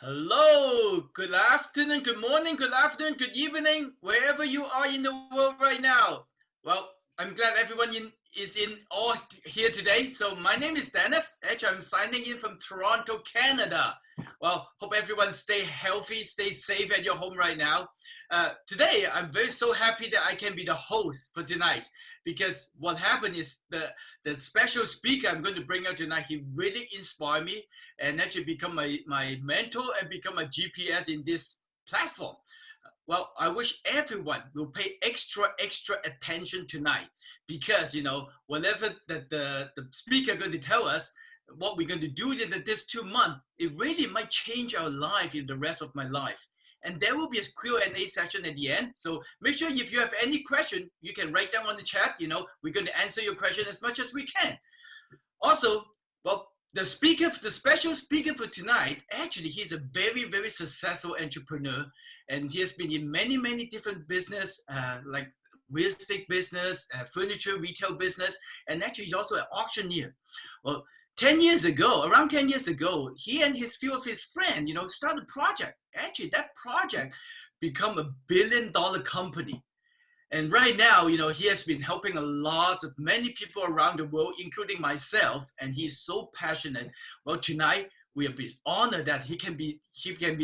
Hello, good afternoon, good morning, good afternoon, good evening, wherever you are in the world right now. Well, I'm glad everyone is in all here today. So my name is Dennis. Actually, I'm signing in from Toronto, Canada. Well, hope everyone stay healthy, stay safe at your home right now. Today, I'm very so happy that I can be the host for tonight because what happened is the special speaker I'm going to bring out tonight, he really inspired me and actually become my mentor and become a GPS in this platform. Well, I wish everyone will pay extra attention tonight because whatever the speaker going to tell us, what we're going to do in this 2 months, it really might change our life in the rest of my life. And there will be a Q&A session at the end. So make sure if you have any question, you can write down on the chat. We're going to answer your question as much as we can. Also, well, the special speaker for tonight, actually, he's a very, very successful entrepreneur, and he has been in many different business, like real estate business, furniture retail business, and actually he's also an auctioneer. Well, around 10 years ago, he and his few of his friends, started a project. Actually, that project become a $1 billion company. And right now, he has been helping a lot of many people around the world, including myself, and he's so passionate. Well, tonight we are honored that he can be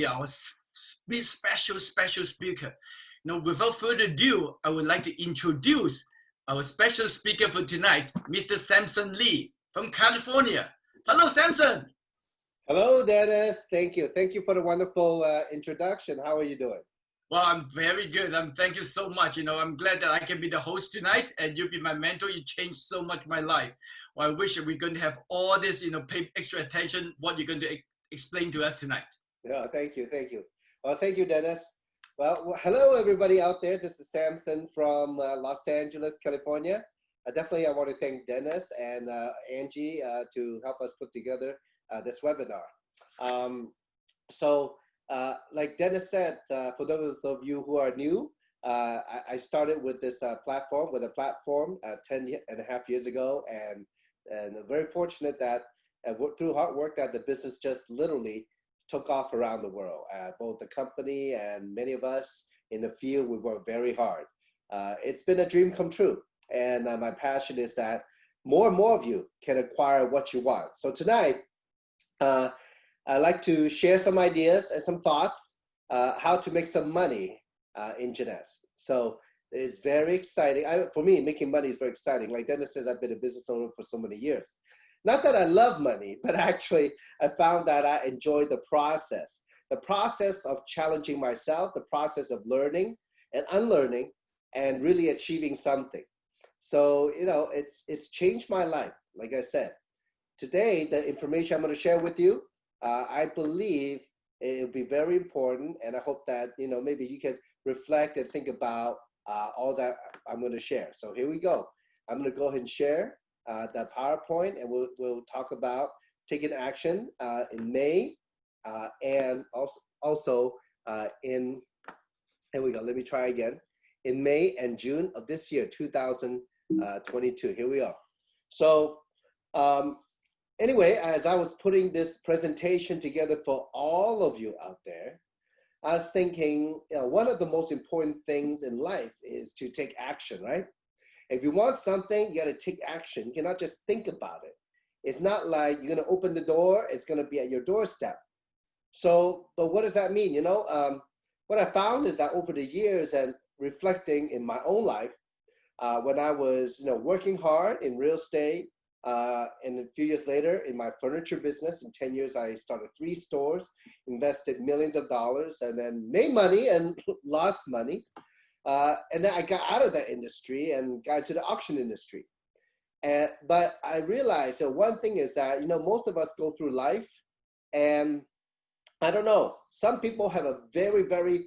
our special speaker. Without further ado, I would like to introduce our special speaker for tonight, Mr. Samson Li from California. Hello, Samson. Hello, Dennis. Thank you. Thank you for the wonderful introduction. How are you doing? Well, I'm very good. Thank you so much. I'm glad that I can be the host tonight and you'll be my mentor. You changed so much my life. Well, I wish we're going to have all this, pay extra attention, what you're going to explain to us tonight. Yeah, thank you. Thank you. Well, thank you, Dennis. Well, hello, everybody out there. This is Samson from Los Angeles, California. Definitely, I want to thank Dennis and Angie to help us put together this webinar. Like Dennis said, for those of you who are new, I started with this platform, 10.5 years ago, and very fortunate that through hard work that the business just literally took off around the world. Both the company and many of us in the field, we work very hard. It's been a dream come true, and my passion is that more and more of you can acquire what you want. So tonight, I'd like to share some ideas and some thoughts how to make some money in Jeunesse. So it's very exciting. For me, making money is very exciting. Like Dennis says, I've been a business owner for so many years. Not that I love money, but actually I found that I enjoy the process of challenging myself, the process of learning and unlearning and really achieving something. So, it's changed my life. Like I said, today, the information I'm going to share with you, I believe it'll be very important, and I hope that maybe you can reflect and think about all that I'm going to share. So here we go. I'm going to go ahead and share the PowerPoint, and we'll talk about taking action in May and also in, here we go. Let me try again. In May and June of this year, 2022. Here we are. So. Anyway, as I was putting this presentation together for all of you out there, I was thinking, one of the most important things in life is to take action, right? If you want something, you got to take action. You cannot just think about it. It's not like you're going to open the door, it's going to be at your doorstep. So, but what does that mean? What I found is that over the years and reflecting in my own life, when I was, working hard in real estate, and a few years later in my furniture business, in 10 years, I started 3 stores, invested millions of dollars, and then made money and lost money. And then I got out of that industry and got into the auction industry. But I realized that one thing is that, most of us go through life, and I don't know, some people have a very, very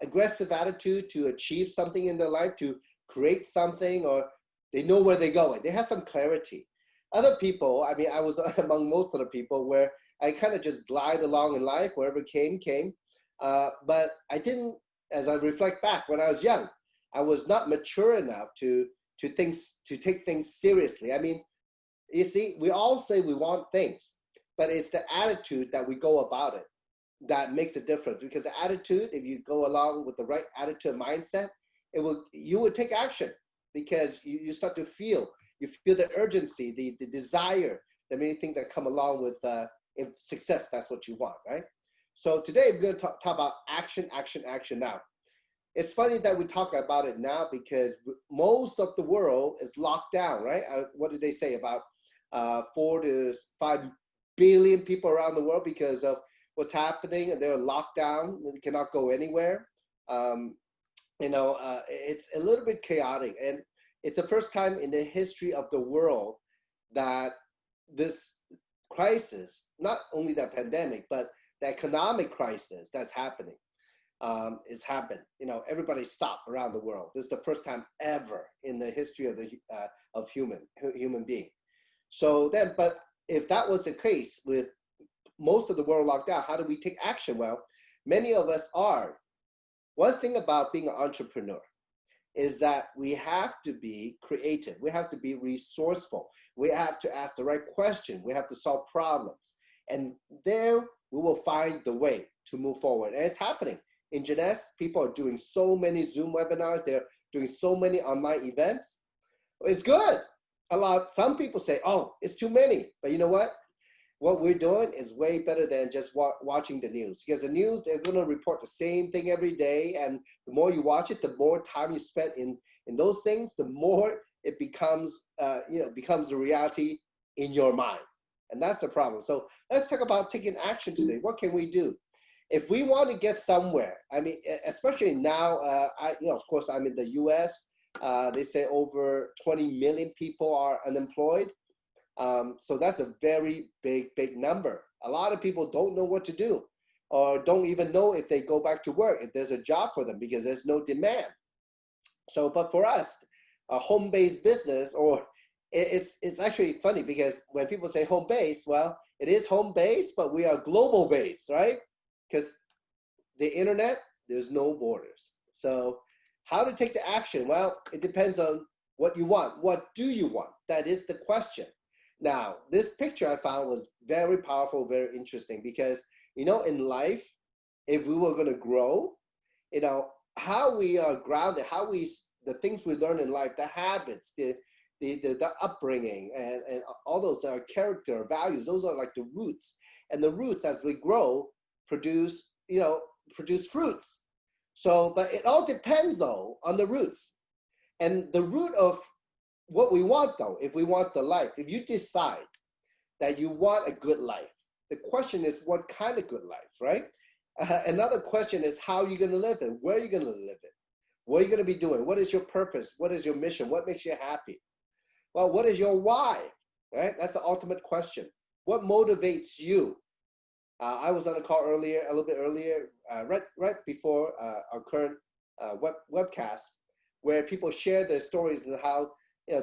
aggressive attitude to achieve something in their life, to create something, or they know where they're going. They have some clarity. Other people, I was among most of the people where I kind of just glide along in life, wherever came. But I didn't, as I reflect back, when I was young, I was not mature enough to take things seriously. You see, we all say we want things, but it's the attitude that we go about it. that makes a difference, because the attitude, if you go along with the right attitude mindset, you will take action, because you start to feel the urgency, the desire, the many things that come along with if success. That's what you want, right? So today we're going to talk about action. Now, it's funny that we talk about it now, because most of the world is locked down, right? What did they say? About 4 to 5 billion people around the world, because of what's happening, and they're locked down and cannot go anywhere. It's a little bit chaotic, and it's the first time in the history of the world that this crisis, not only the pandemic, but the economic crisis that's happening, it's happened. Everybody stopped around the world. This is the first time ever in the history of human being. So then, but if that was the case with most of the world locked down, how do we take action? Well, many of us are. One thing about being an entrepreneur is that we have to be creative. We have to be resourceful. We have to ask the right question. We have to solve problems. And there we will find the way to move forward. And it's happening. In Jeunesse, people are doing so many Zoom webinars. They're doing so many online events. It's good. Some people say, oh, it's too many. But you know what? What we're doing is way better than just watching the news, because the news, they're going to report the same thing every day. And the more you watch it, the more time you spend in those things, the more it becomes a reality in your mind. And that's the problem. So let's talk about taking action today. What can we do? If we want to get somewhere, I mean, especially now, of course, I'm in the US. They say over 20 million people are unemployed. So that's a very big number. A lot of people don't know what to do, or don't even know if they go back to work, if there's a job for them, because there's no demand. So, but for us, a home-based business, or it's actually funny, because when people say home-based, well, it is home-based, but we are global-based, right? Because the internet, there's no borders. So how to take the action? Well, it depends on what you want. What do you want? That is the question. Now, this picture I found was very powerful, very interesting, because, in life, if we were going to grow, how we are grounded, the things we learn in life, the habits, the upbringing, and all those are character, values, those are like the roots. And the roots, as we grow, produce fruits. So, but it all depends, though, on the roots. And the root of what we want, though, if we want the life, if you decide that you want a good life, the question is, what kind of good life, right? Another question is, how are you going to live it? Where are you going to live it? What are you going to be doing? What is your purpose? What is your mission? What makes you happy? Well, what is your why, right? That's the ultimate question. What motivates you? I was on a call a little bit earlier, right before our current webcast, where people share their stories and how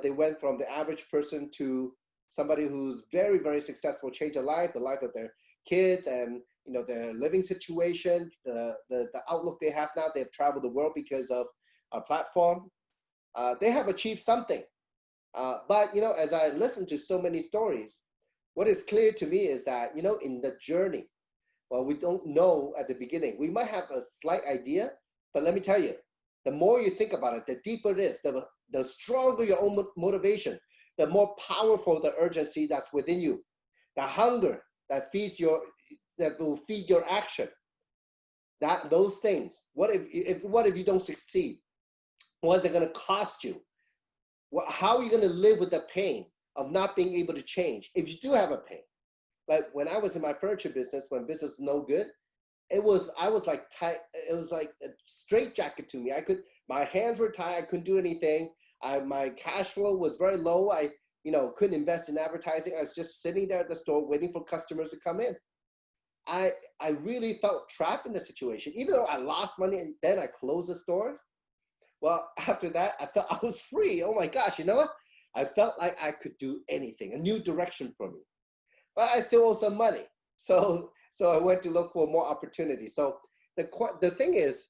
they went from the average person to somebody who's very, very successful, changed their life, the life of their kids, and their living situation, the outlook they have now. They've traveled the world because of our platform. They have achieved something. But as I listen to so many stories, what is clear to me is that in the journey, well, we don't know at the beginning. We might have a slight idea, but let me tell you, the more you think about it, the deeper it is, the stronger your own motivation, the more powerful the urgency that's within you, the hunger that will feed your action. Those things. What if you don't succeed? What is it going to cost you? How are you going to live with the pain of not being able to change if you do have a pain? Like when I was in my furniture business, when business was no good, I was like tight. It was like a straitjacket to me. My hands were tied. I couldn't do anything. My cash flow was very low. I couldn't invest in advertising. I was just sitting there at the store waiting for customers to come in. I really felt trapped in the situation, even though I lost money and then I closed the store. Well, after that, I felt I was free. Oh my gosh, you know what? I felt like I could do anything, a new direction for me. But I still owe some money. So I went to look for more opportunities. So the thing is,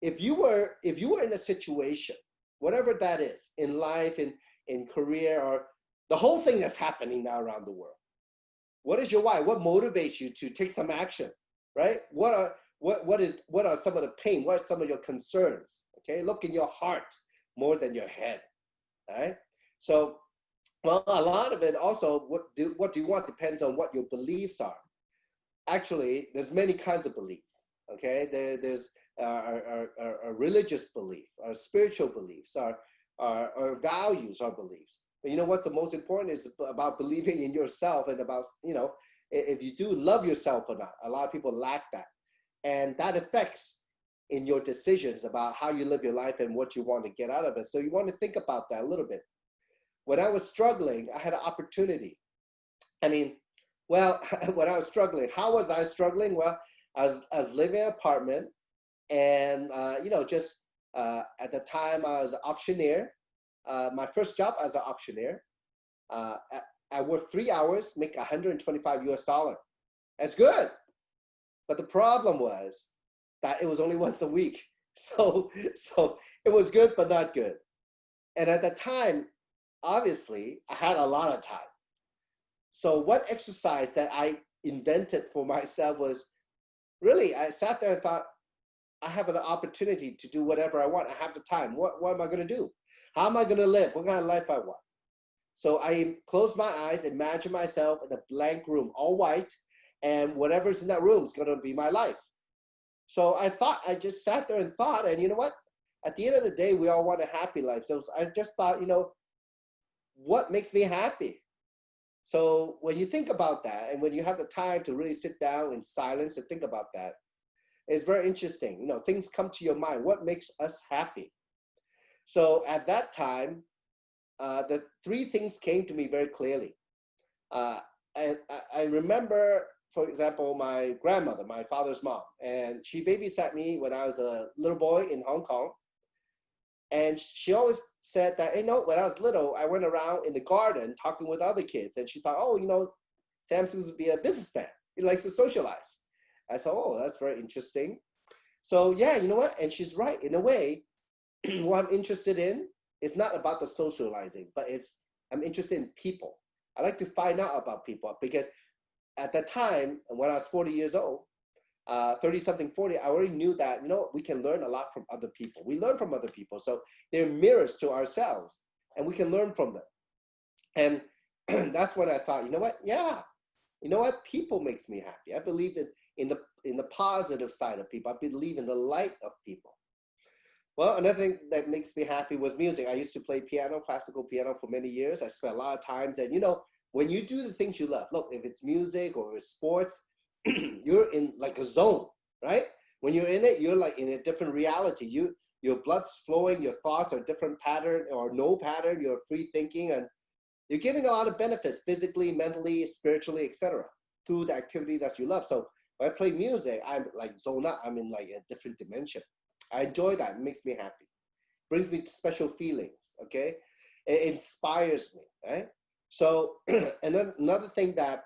if you were in a situation, whatever that is, in life, in career, or the whole thing that's happening now around the world, what is your why? What motivates you to take some action, right? What are some of the pain? What are some of your concerns? Okay, look in your heart more than your head. All right. So, well, a lot of it also, what do you want depends on what your beliefs are. Actually, there's many kinds of beliefs. Okay, there's our religious belief, our spiritual beliefs, our values, our beliefs. But you know what's the most important is about believing in yourself and about, if you do love yourself or not. A lot of people lack that. And that affects in your decisions about how you live your life and what you want to get out of it. So you want to think about that a little bit. When I was struggling, I had an opportunity. Well, when I was struggling, how was I struggling? Well, I was living in an apartment, and at the time I was an auctioneer. My first job as an auctioneer. I worked 3 hours, make $125. That's good. But the problem was that it was only once a week. So it was good, but not good. And at the time, obviously, I had a lot of time. So one exercise that I invented for myself was really, I sat there and thought, I have an opportunity to do whatever I want. I have the time. What am I going to do? How am I going to live? What kind of life I want? So I closed my eyes, imagine myself in a blank room, all white, and whatever's in that room is going to be my life. So I just sat there and thought, and you know what? At the end of the day, we all want a happy life. So I just thought, what makes me happy? So when you think about that, and when you have the time to really sit down in silence and think about that, it's very interesting. Things come to your mind. What makes us happy? So at that time, the three things came to me very clearly. And I remember, for example, my grandmother, my father's mom, and she babysat me when I was a little boy in Hong Kong. And she always said that, when I was little, I went around in the garden talking with other kids. And she thought, Samson's would be a businessman. He likes to socialize. I thought, oh, that's very interesting. So yeah, you know what? And she's right. In a way, what I'm interested in is not about the socializing, but I'm interested in people. I like to find out about people because at that time, when I was 40 years old, 30-something, 40, I already knew that, we can learn a lot from other people. We learn from other people. So they're mirrors to ourselves and we can learn from them. And that's when I thought, you know what? Yeah. You know what? People makes me happy. I believe in the positive side of people. I believe in the light of people. Well, another thing that makes me happy was music. I used to play piano, classical piano for many years. I spent a lot of times. And, when you do the things you love, look, if it's music or it's sports, you're in like a zone, right? When you're in it, you're like in a different reality. Your blood's flowing, your thoughts are different pattern or no pattern. You're free thinking and you're getting a lot of benefits physically, mentally, spiritually, etc. through the activity that you love. So when I play music, I'm like zone out. I'm in like a different dimension. I enjoy that. It makes me happy. Brings me special feelings, okay? It inspires me, right? So, and then another thing that,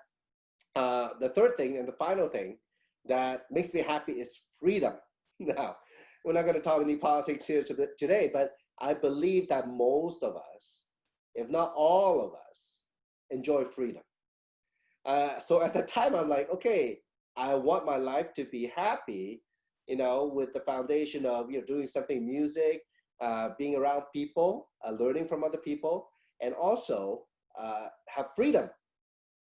the third thing and the final thing that makes me happy is freedom. Now, we're not going to talk any politics here today, but I believe that most of us, if not all of us, enjoy freedom. So at the time, I'm like, okay, I want my life to be happy, with the foundation of, doing something music, being around people, learning from other people, and also have freedom.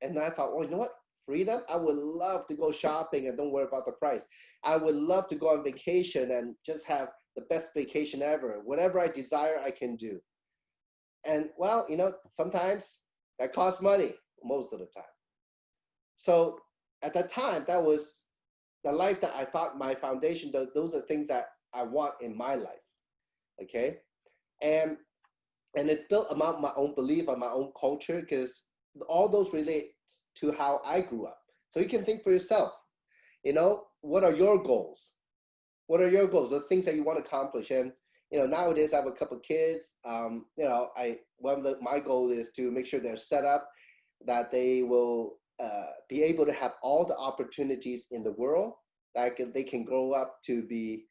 And I thought, well, you know what? Freedom? I would love to go shopping and don't worry about the price. I would love to go on vacation and just have the best vacation ever. Whatever I desire, I can do. And well, sometimes that costs money most of the time. So at that time, that was the life that I thought my foundation, those are things that I want in my life. Okay. And it's built about my own belief and my own culture because all those relate to how I grew up. So you can think for yourself, what are your goals? What are your goals? The things that you want to accomplish. And, nowadays I have a couple of kids. My goal is to make sure they're set up that they will be able to have all the opportunities in the world, that they can grow up to be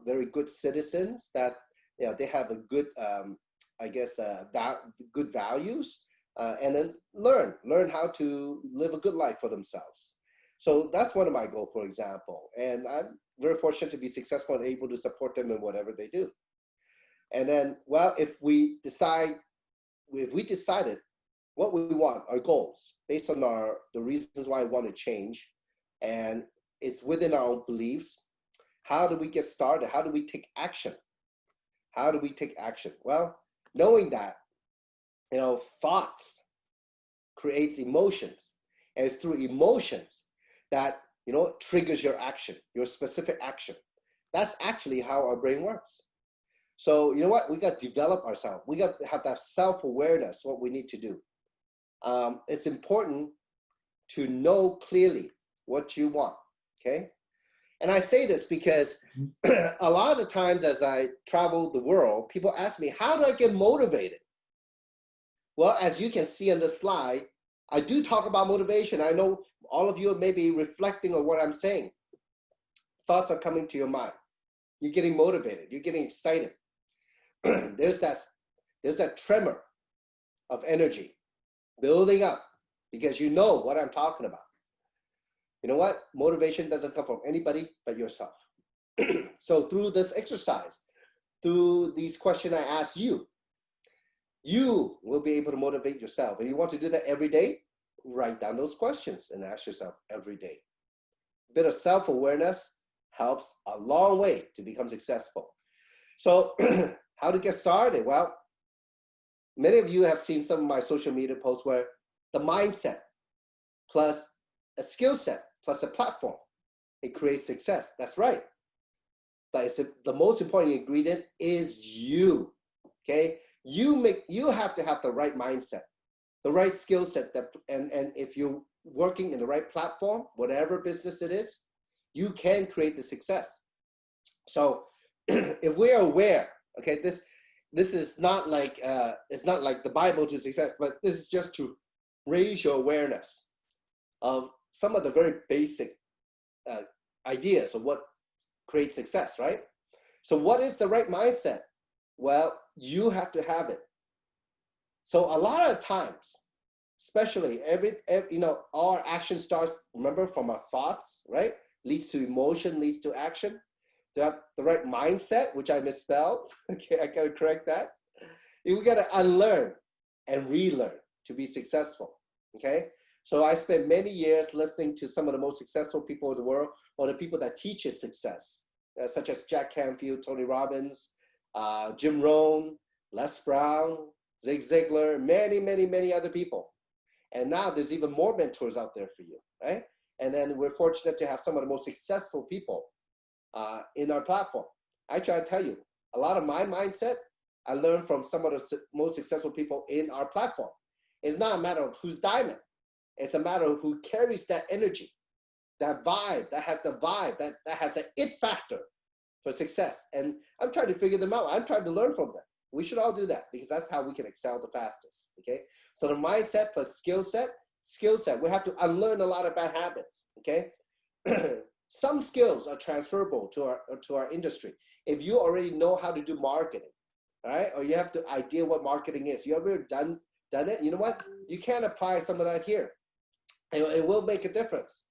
very good citizens, that they have a good, good values, and then learn how to live a good life for themselves. So that's one of my goals, for example. And I'm very fortunate to be successful and able to support them in whatever they do. And then, well, if we decided what we want, our goals, based on the reasons why we want to change, and it's within our own beliefs, how do we get started? How do we take action? How do we take action? Well, knowing that, thoughts creates emotions, and it's through emotions that, triggers your action, your specific action. That's actually how our brain works. So you know what? We got to develop ourselves. We got to have that self-awareness, what we need to do. It's important to know clearly what you want, okay? And I say this because a lot of the times as I travel the world, people ask me, how do I get motivated? Well, as you can see on the slide, I do talk about motivation. I know all of you may be reflecting on what I'm saying. Thoughts are coming to your mind. You're getting motivated. You're getting excited. There's that tremor of energy building up because you know what I'm talking about. You know what? Motivation doesn't come from anybody but yourself. So through this exercise, through these questions I ask you, you will be able to motivate yourself. And you want to do that every day? Write down those questions and ask yourself every day. A bit of self-awareness helps a long way to become successful. So how to get started? Well, many of you have seen some of my social media posts where the mindset plus a skill set plus a platform, it creates success. That's right. But the most important ingredient is you, okay? You have to have the right mindset, the right skill set, and if you're working in the right platform, whatever business it is, you can create the success. So if we're aware, okay, this is not like it's not like the Bible to success, but this is just to raise your awareness of some of the very basic ideas of what creates success, right? So what is the right mindset? Well, you have to have it. So a lot of times, especially every our action starts, remember, from our thoughts, right? Leads to emotion, leads to action. To have the right mindset, which I misspelled. Okay, I gotta correct that. We gotta unlearn and relearn to be successful. Okay, so I spent many years listening to some of the most successful people in the world, or the people that teach success, such as Jack Canfield, Tony Robbins, Jim Rohn, Les Brown, Zig Ziglar, many other people. And now there's even more mentors out there for you, right? And then we're fortunate to have some of the most successful people in our platform. I try to tell you, a lot of my mindset, I learned from some of the most successful people in our platform. It's not a matter of who's diamond. It's a matter of who carries that energy, that vibe, that has the vibe, that has the it factor for success. And I'm trying to figure them out. I'm trying to learn from them. We should all do that because that's how we can excel the fastest, okay? So the mindset plus skill set, we have to unlearn a lot of bad habits, okay? Some skills are transferable to our industry. If you already know how to do marketing, all right, or you have the idea what marketing is, you ever done it, you know what? You can apply some of that here. It will make a difference.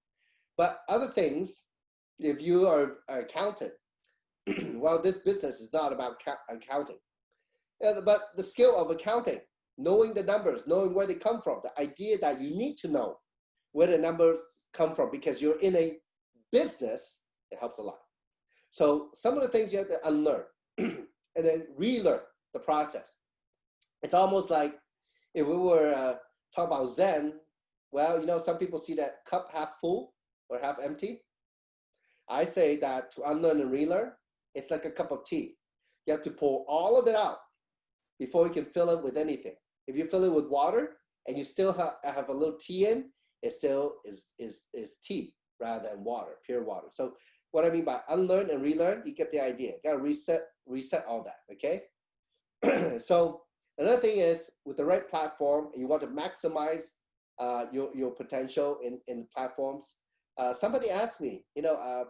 But other things, if you are an accountant, well, this business is not about accounting. But the skill of accounting, knowing the numbers, knowing where they come from, the idea that you need to know where the numbers come from because you're in a business, it helps a lot. So some of the things you have to unlearn and then relearn the process. It's almost like if we were talking about Zen, well, some people see that cup half full or half empty. I say that to unlearn and relearn, it's like a cup of tea. You have to pour all of it out before you can fill it with anything. If you fill it with water and you still have a little tea in, it still is tea rather than water, pure water. So what I mean by unlearn and relearn, you get the idea. You gotta reset all that, okay? So another thing is with the right platform, you want to maximize your potential in platforms. Somebody asked me,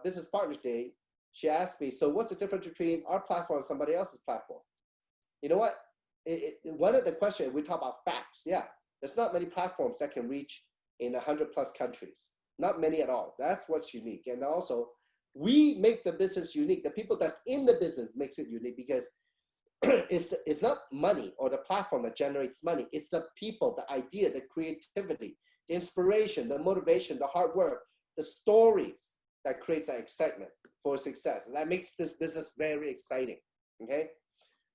Business Partners Day, she asked me, so what's the difference between our platform and somebody else's platform? You know what? One of the questions, we talk about facts. Yeah, there's not many platforms that can reach in 100+ countries. Not many at all. That's what's unique. And also, we make the business unique. The people that's in the business makes it unique because it's not money or the platform that generates money. It's the people, the idea, the creativity, the inspiration, the motivation, the hard work, the stories that creates that excitement for success. And that makes this business very exciting, okay?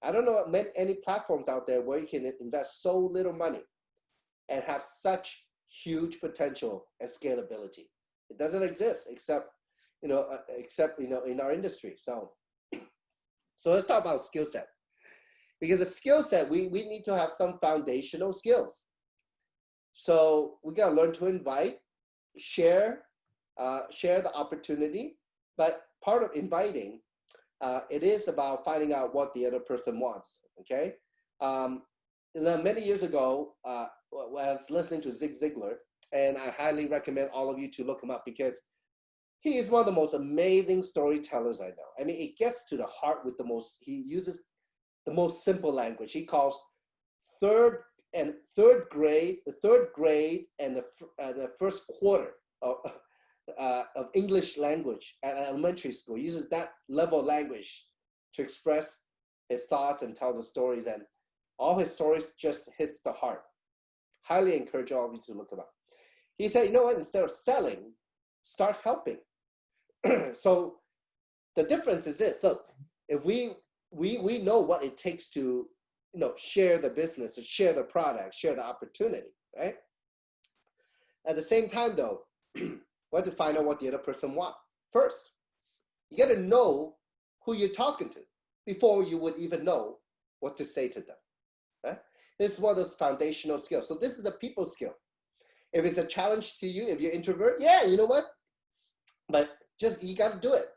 I don't know any platforms out there where you can invest so little money and have such huge potential and scalability. It doesn't exist except in our industry. So let's talk about skill set. Because a skill set, we need to have some foundational skills. So we gotta learn to invite, share the opportunity. But part of inviting, it is about finding out what the other person wants. Okay. Many years ago, I was listening to Zig Ziglar, and I highly recommend all of you to look him up because he is one of the most amazing storytellers I know. I mean, it gets to the heart with he uses the most simple language. He calls third grade and the first quarter of English language at elementary school. He uses that level of language to express his thoughts and tell the stories, and all his stories just hits the heart. Highly encourage all of you to look him up. He said, you know what, instead of selling, start helping. So the difference is this. Look, if we know what it takes to share the business, to share the product, share the opportunity, right? At the same time, though, we have to find out what the other person wants. First, you got to know who you're talking to before you would even know what to say to them. Right? This is one of those foundational skills. So this is a people skill. If it's a challenge to you, if you're introvert, yeah, you know what? But you got to do it,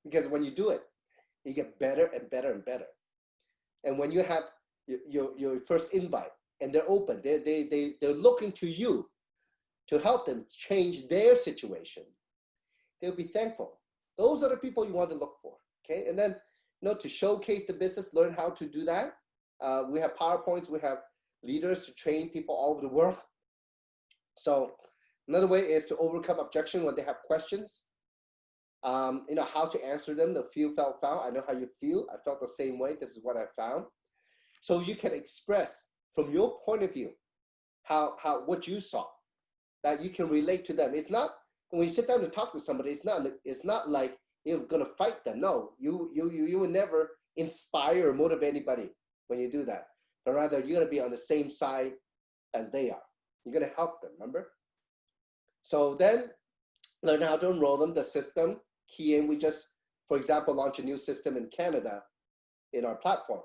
because when you do it, you get better and better and better. And when you have your first invite and they're open, they're looking to you to help them change their situation, they'll be thankful. Those are the people you want to look for, okay? And then, to showcase the business, learn how to do that. We have PowerPoints, we have leaders to train people all over the world. So another way is to overcome objection when they have questions. How to answer them, the feel, felt, found. I know how you feel. I felt the same way. This is what I found. So you can express from your point of view what you saw, that you can relate to them. It's not, when you sit down to talk to somebody, it's not like you're gonna fight them. No, you will never inspire or motivate anybody when you do that. But rather, you're gonna be on the same side as they are. You're gonna help them, remember? So then, learn how to enroll them, the system, key in. We just, for example, launched a new system in Canada in our platform.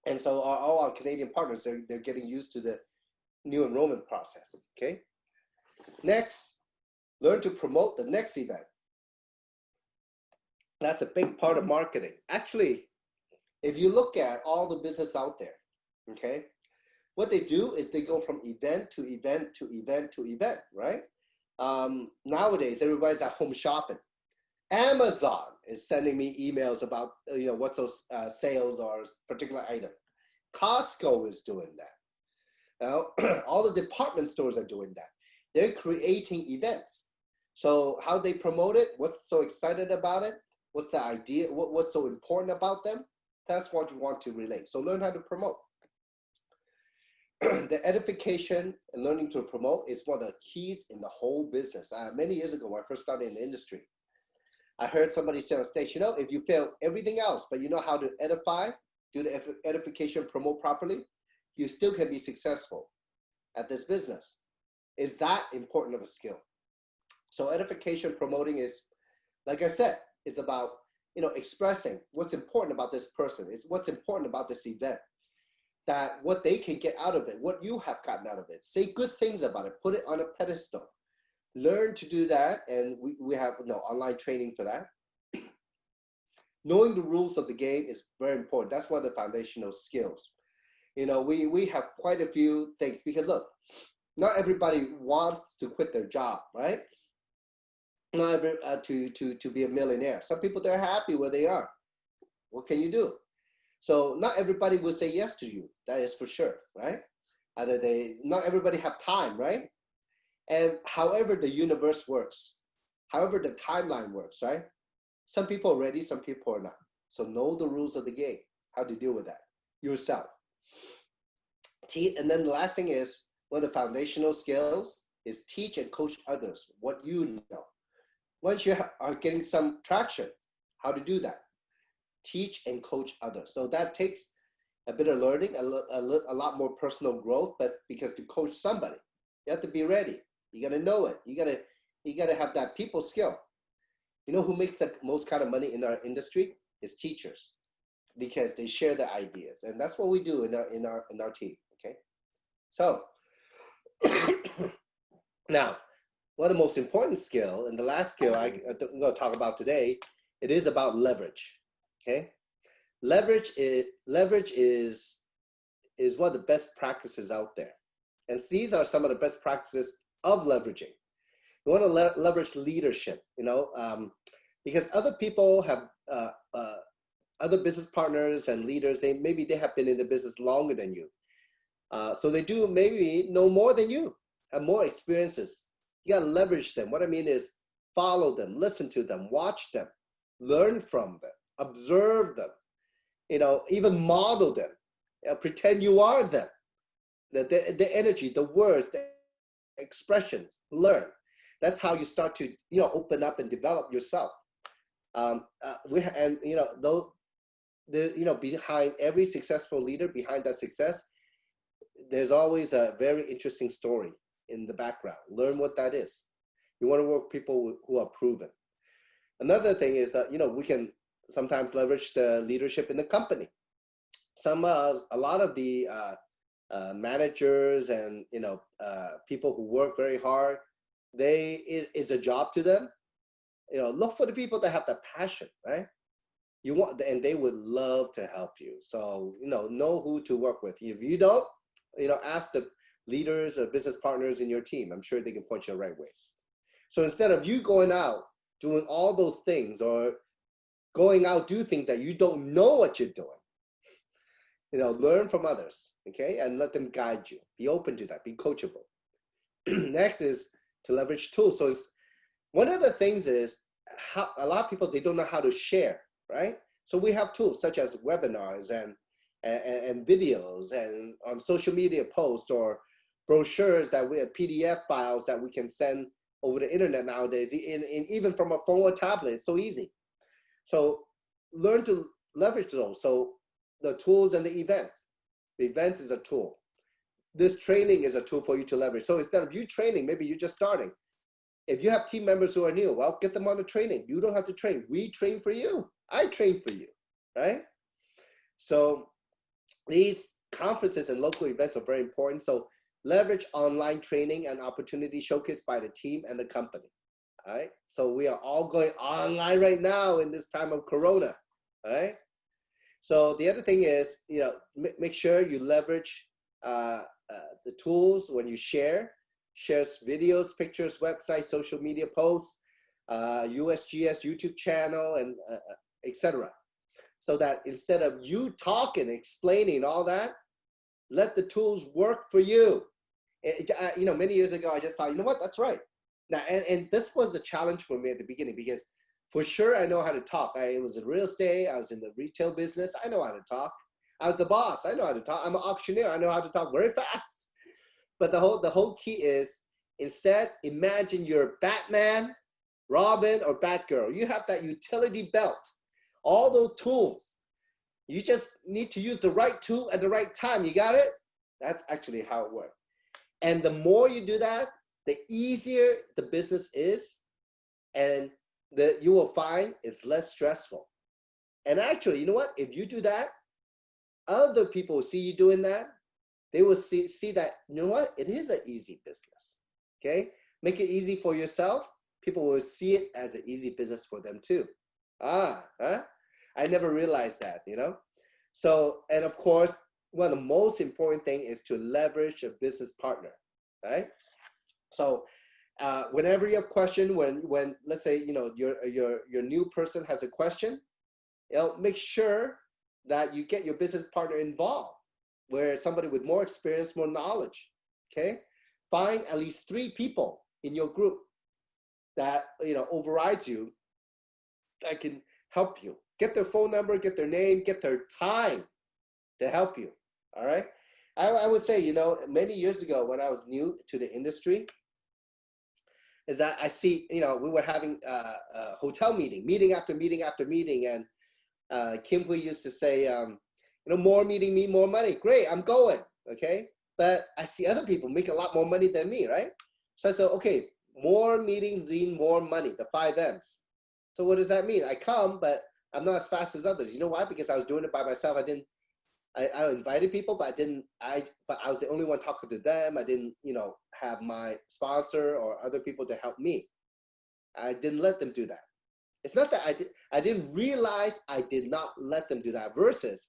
And so all our Canadian partners, they're getting used to the new enrollment process, okay? Next, learn to promote the next event. That's a big part of marketing. Actually, if you look at all the business out there, okay, what they do is they go from event to event to event to event, right? Nowadays, everybody's at home shopping. Amazon is sending me emails about what's those sales or particular item. Costco is doing that. All the department stores are doing that. They're creating events. So how they promote it, what's so excited about it, what's the idea, what's so important about them, that's what you want to relate. So learn how to promote. The edification and learning to promote is one of the keys in the whole business. Many years ago, when I first started in the industry, I heard somebody say on stage, if you fail everything else, but you know how to edify, do the edification, promote properly, you still can be successful at this business. Is that important of a skill? So edification, promoting is, like I said, it's about expressing what's important about this person. It's what's important about this event, that what they can get out of it, what you have gotten out of it. Say good things about it. Put it on a pedestal. Learn to do that, and we have online training for that. Knowing the rules of the game is very important. That's one of the foundational skills. We have quite a few things, because look, not everybody wants to quit their job, right? Not every, to be a millionaire. Some people, they're happy where they are. What can you do? So not everybody will say yes to you. That is for sure, right? Not everybody have time, right? And however the universe works, however the timeline works, right? Some people are ready, some people are not. So know the rules of the game, how to deal with that yourself. And then the last thing is, one of the foundational skills is teach and coach others what you know. Once you are getting some traction, how to do that. Teach and coach others. So that takes a bit of learning, a lot more personal growth, but because to coach somebody, you have to be ready. You got to know it. You got to have that people skill. You know who makes the most kind of money in our industry is teachers, because they share the ideas, and that's what we do in our team. Okay, so now one of the most important skill, and the last skill I'm going to talk about today, it is about leverage. Okay, leverage is one of the best practices out there, and these are some of the best practices of leveraging. You want to leverage leadership, because other people have other business partners and leaders. Maybe they have been in the business longer than you, so they do maybe know more than you, have more experiences. You got to leverage them. What I mean is follow them, listen to them, watch them, learn from them, observe them, even model them, pretend you are them. The energy, the words, the expressions, learn. That's how you start to open up and develop yourself. Behind every successful leader, behind that success, there's always a very interesting story in the background. Learn what that is. You want to work with people who are proven. Another thing is that we can sometimes leverage the leadership in the company. A lot of the managers and people who work very hard, it's a job to them. Look for the people that have the passion, right? And they would love to help you. So know who to work with. If you don't, ask the leaders or business partners in your team. I'm sure they can point you the right way. So instead of you going out doing all those things, or going out do things that you don't know what you're doing, learn from others, okay, and let them guide you. Be open to that. Be coachable. Next is to leverage tools. So one of the things is how a lot of people, they don't know how to share, right? So we have tools such as webinars and videos, and on social media posts, or brochures that we have, PDF files that we can send over the internet nowadays, even from a phone or tablet. It's so easy. So learn to leverage those. So the tools and the events. The event is a tool. This training is a tool for you to leverage. So instead of you training, maybe you're just starting. If you have team members who are new, well, get them on the training. You don't have to train. We train for you. I train for you, right? So these conferences and local events are very important. So leverage online training and opportunity showcased by the team and the company. All right. So we are all going online right now in this time of Corona. All right. So the other thing is, make sure you leverage the tools when you share videos, pictures, websites, social media posts, USGS YouTube channel, and etc. So that instead of you talking, explaining all that, let the tools work for you. Many years ago, I just thought, what, that's right. Now, and this was a challenge for me at the beginning, because for sure I know how to talk. I was in real estate. I was in the retail business. I know how to talk. I was the boss. I know how to talk. I'm an auctioneer. I know how to talk very fast. But the whole key is, instead, imagine you're Batman, Robin, or Batgirl. You have that utility belt, all those tools. You just need to use the right tool at the right time. You got it? That's actually how it works. And the more you do that, the easier the business is, and you will find it's less stressful. And actually, you know what? If you do that, other people will see you doing that. They will see that, it is an easy business. Okay? Make it easy for yourself. People will see it as an easy business for them too. I never realized that, So, and of course, one of the most important thing is to leverage a business partner, right? So whenever you have a question, when let's say, your new person has a question, make sure that you get your business partner involved, where somebody with more experience, more knowledge, okay? find at least 3 people in your group that overrides you, that can help you. Get their phone number, get their name, get their time to help you. All right. I would say, many years ago when I was new to the industry, is that I see, we were having a hotel meeting after meeting after meeting, and Kim Hui used to say, more meeting mean more money. Great, I'm going. Okay. But I see other people make a lot more money than me, right? So I said, okay, more meetings mean more money, the 5 M's. So what does that mean? I come, but I'm not as fast as others. You know why? Because I was doing it by myself. I invited people, but I was the only one talking to them. I didn't, have my sponsor or other people to help me. I didn't let them do that. It's not that I didn't realize I did not let them do that. Versus,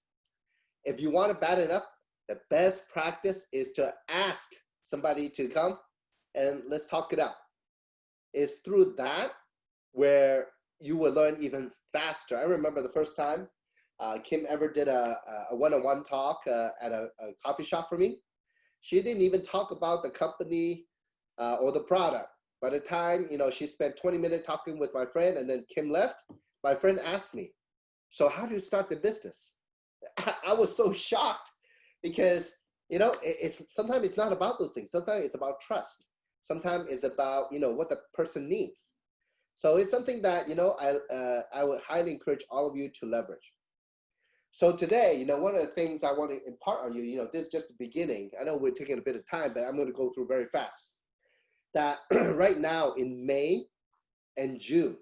if you want it bad enough, the best practice is to ask somebody to come and let's talk it out. It's through that where you will learn even faster. I remember the first time Kim ever did a one-on-one talk at a coffee shop for me. She didn't even talk about the company or the product. By the time, she spent 20 minutes talking with my friend and then Kim left, my friend asked me, so how do you start the business? I was so shocked because, sometimes it's not about those things. Sometimes it's about trust. Sometimes it's about, what the person needs. So it's something that, I would highly encourage all of you to leverage. So today, one of the things I want to impart on you, this is just the beginning. I know we're taking a bit of time, but I'm going to go through very fast. That right now in May and June,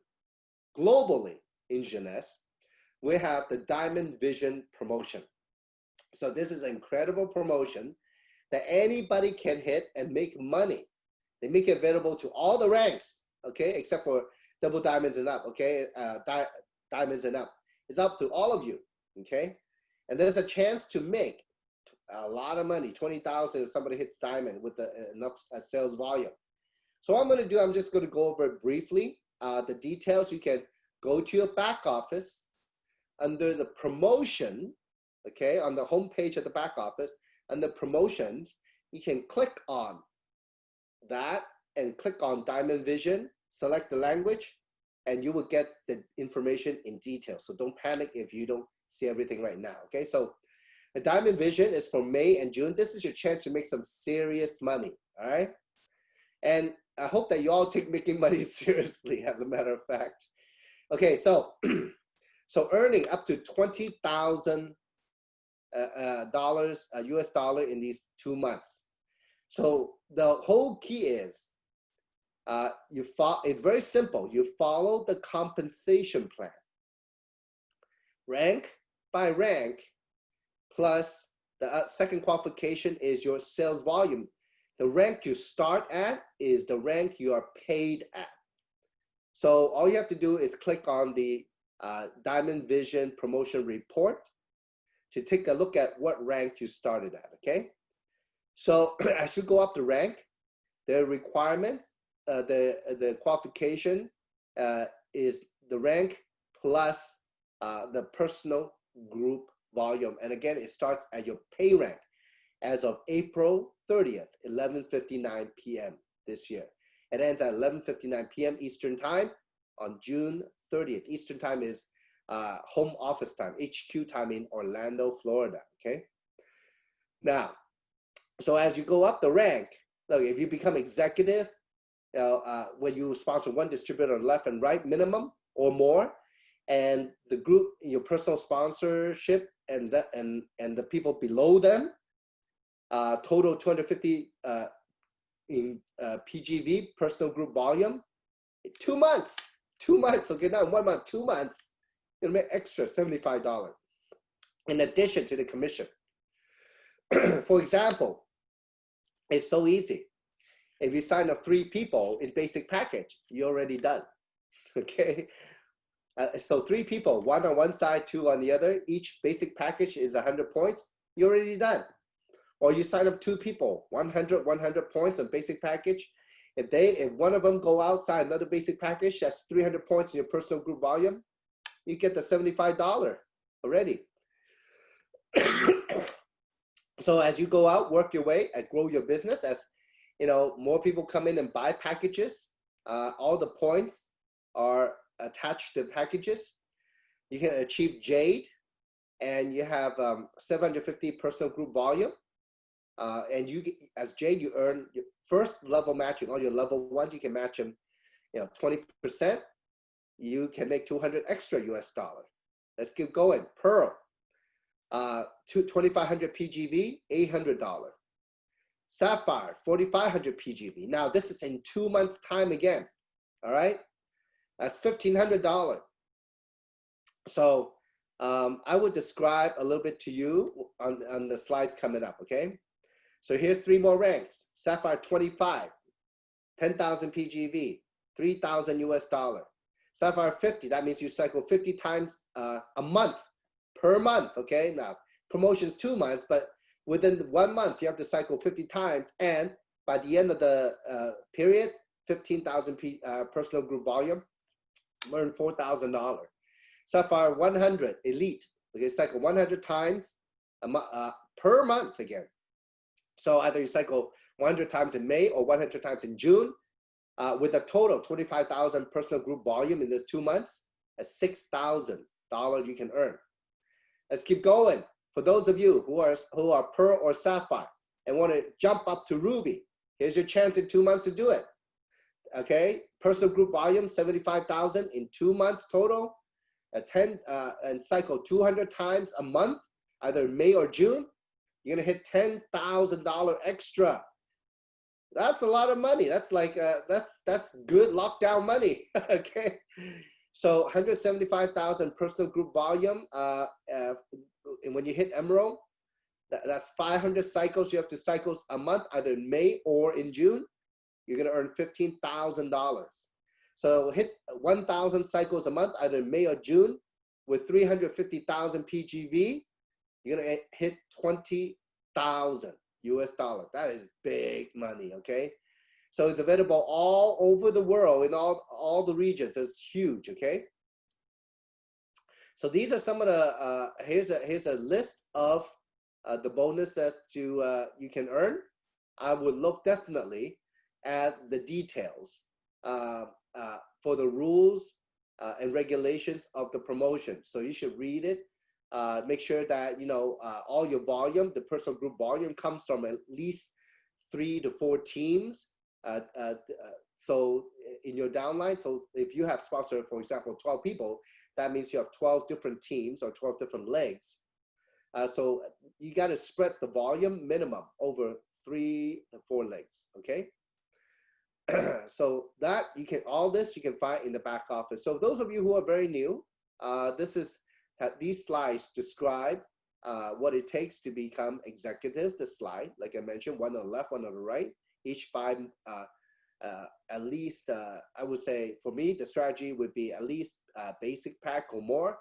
globally in Jeunesse, we have the Diamond Vision promotion. So this is an incredible promotion that anybody can hit and make money. They make it available to all the ranks, okay, except for double diamonds and up, okay, diamonds and up. It's up to all of you, okay? And there's a chance to make a lot of money, 20,000 if somebody hits diamond with enough sales volume. So what I'm going to do, I'm just going to go over it briefly. The details, you can go to your back office under the promotion, okay, on the home page of the back office, under promotions, you can click on that and click on Diamond Vision, select the language, and you will get the information in detail. So don't panic if you don't see everything right now, okay? So the Diamond Vision is for May and June. This is your chance to make some serious money, all right? And I hope that you all take making money seriously, as a matter of fact. Okay, so so earning up to $20,000 US dollar in these 2 months. So the whole key is it's very simple. You follow the compensation plan, rank by rank, plus the second qualification is your sales volume. The rank you start at is the rank you are paid at. So all you have to do is click on the Diamond Vision promotion report to take a look at what rank you started at, okay? So as you go up the rank, the requirement, the qualification is the rank plus the personal group volume. And again, it starts at your pay rank as of April 30th, 11:59 p.m. this year. It ends at 11:59 p.m. Eastern time on June 30th. Eastern time is home office time, HQ time in Orlando, Florida, okay? Now, so as you go up the rank, look, if you become executive, when you sponsor one distributor left and right minimum or more, and the group, your personal sponsorship and the people below them, total 250 in PGV, personal group volume, 2 months, okay, not 1 month, 2 months, you'll make extra $75 in addition to the commission. For example, it's so easy. If you sign up 3 people in basic package, you're already done, okay? So 3 people, 1 on one side, 2 on the other, each basic package is 100 points, you're already done. Or you sign up 2 people, 100 points on basic package. If one of them go outside another basic package, that's 300 points in your personal group volume, you get the $75 already. So as you go out, work your way and grow your business, as more people come in and buy packages. All the points are attached to packages. You can achieve Jade, and you have 750 personal group volume. And you, as Jade, you earn your first level matching. All your level ones, you can match them, 20%. You can make 200 extra US dollar. Let's keep going. Pearl, 2,500 PGV, $800. Sapphire, 4,500 PGV. Now this is in 2 months' time again. All right, that's $1,500. So I would describe a little bit to you on the slides coming up. Okay, so here's 3 more ranks. Sapphire 25, 10,000 PGV, 3,000 US dollar. Sapphire 50, that means you cycle 50 times a month, per month, okay? Now, promotion's 2 months, but within 1 month, you have to cycle 50 times, and by the end of the period, 15,000 personal group volume, earn $4,000. Sapphire 100, elite, okay, cycle 100 times per month again. So either you cycle 100 times in May or 100 times in June, with a total of 25,000 personal group volume in this 2 months, that's $6,000 you can earn. Let's keep going. For those of you who are Pearl or Sapphire and want to jump up to Ruby, here's your chance in 2 months to do it. Okay, personal group volume 75,000 in 2 months total, and cycle 200 times a month, either May or June. You're gonna hit $10,000 extra. That's a lot of money. That's like that's good lockdown money. Okay, so 175,000 personal group volume. And when you hit Emerald, that's 500 cycles. You have to cycle a month, either in May or in June. You're gonna earn $15,000. So hit 1,000 cycles a month, either in May or June, with 350,000 PGV. You're gonna hit 20,000 US dollar. That is big money, okay? So it's available all over the world in all the regions. It's huge, okay? So these are some of the, here's a list of the bonuses you can earn. I would look definitely at the details for the rules and regulations of the promotion. So you should read it. Make sure that all your volume, the personal group volume, comes from at least 3 to 4 teams. So in your downline, so if you have sponsored, for example, 12 people, that means you have 12 different teams or 12 different legs. So you got to spread the volume minimum over 3 to 4 legs. Okay. So that all this you can find in the back office. So those of you who are very new, these slides describe what it takes to become executive. The slide, like I mentioned, one on the left, one on the right. Each buy at least, I would say, for me, the strategy would be at least basic pack or more.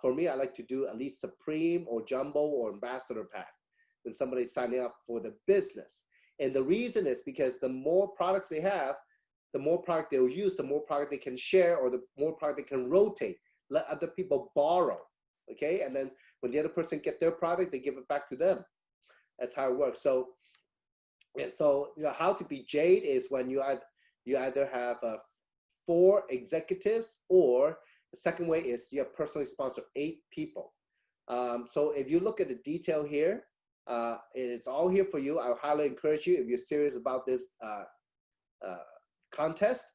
For me, I like to do at least Supreme or Jumbo or Ambassador pack when somebody's signing up for the business. And the reason is because the more products they have, the more product they'll use, the more product they can share, or the more product they can rotate. Let other people borrow, okay? And then when the other person get their product, they give it back to them. That's how it works. So how to be Jade is when you either have 4 executives, or the second way is you have personally sponsored 8 people. So if you look at the detail here, it's all here for you. I would highly encourage you, if you're serious about this contest,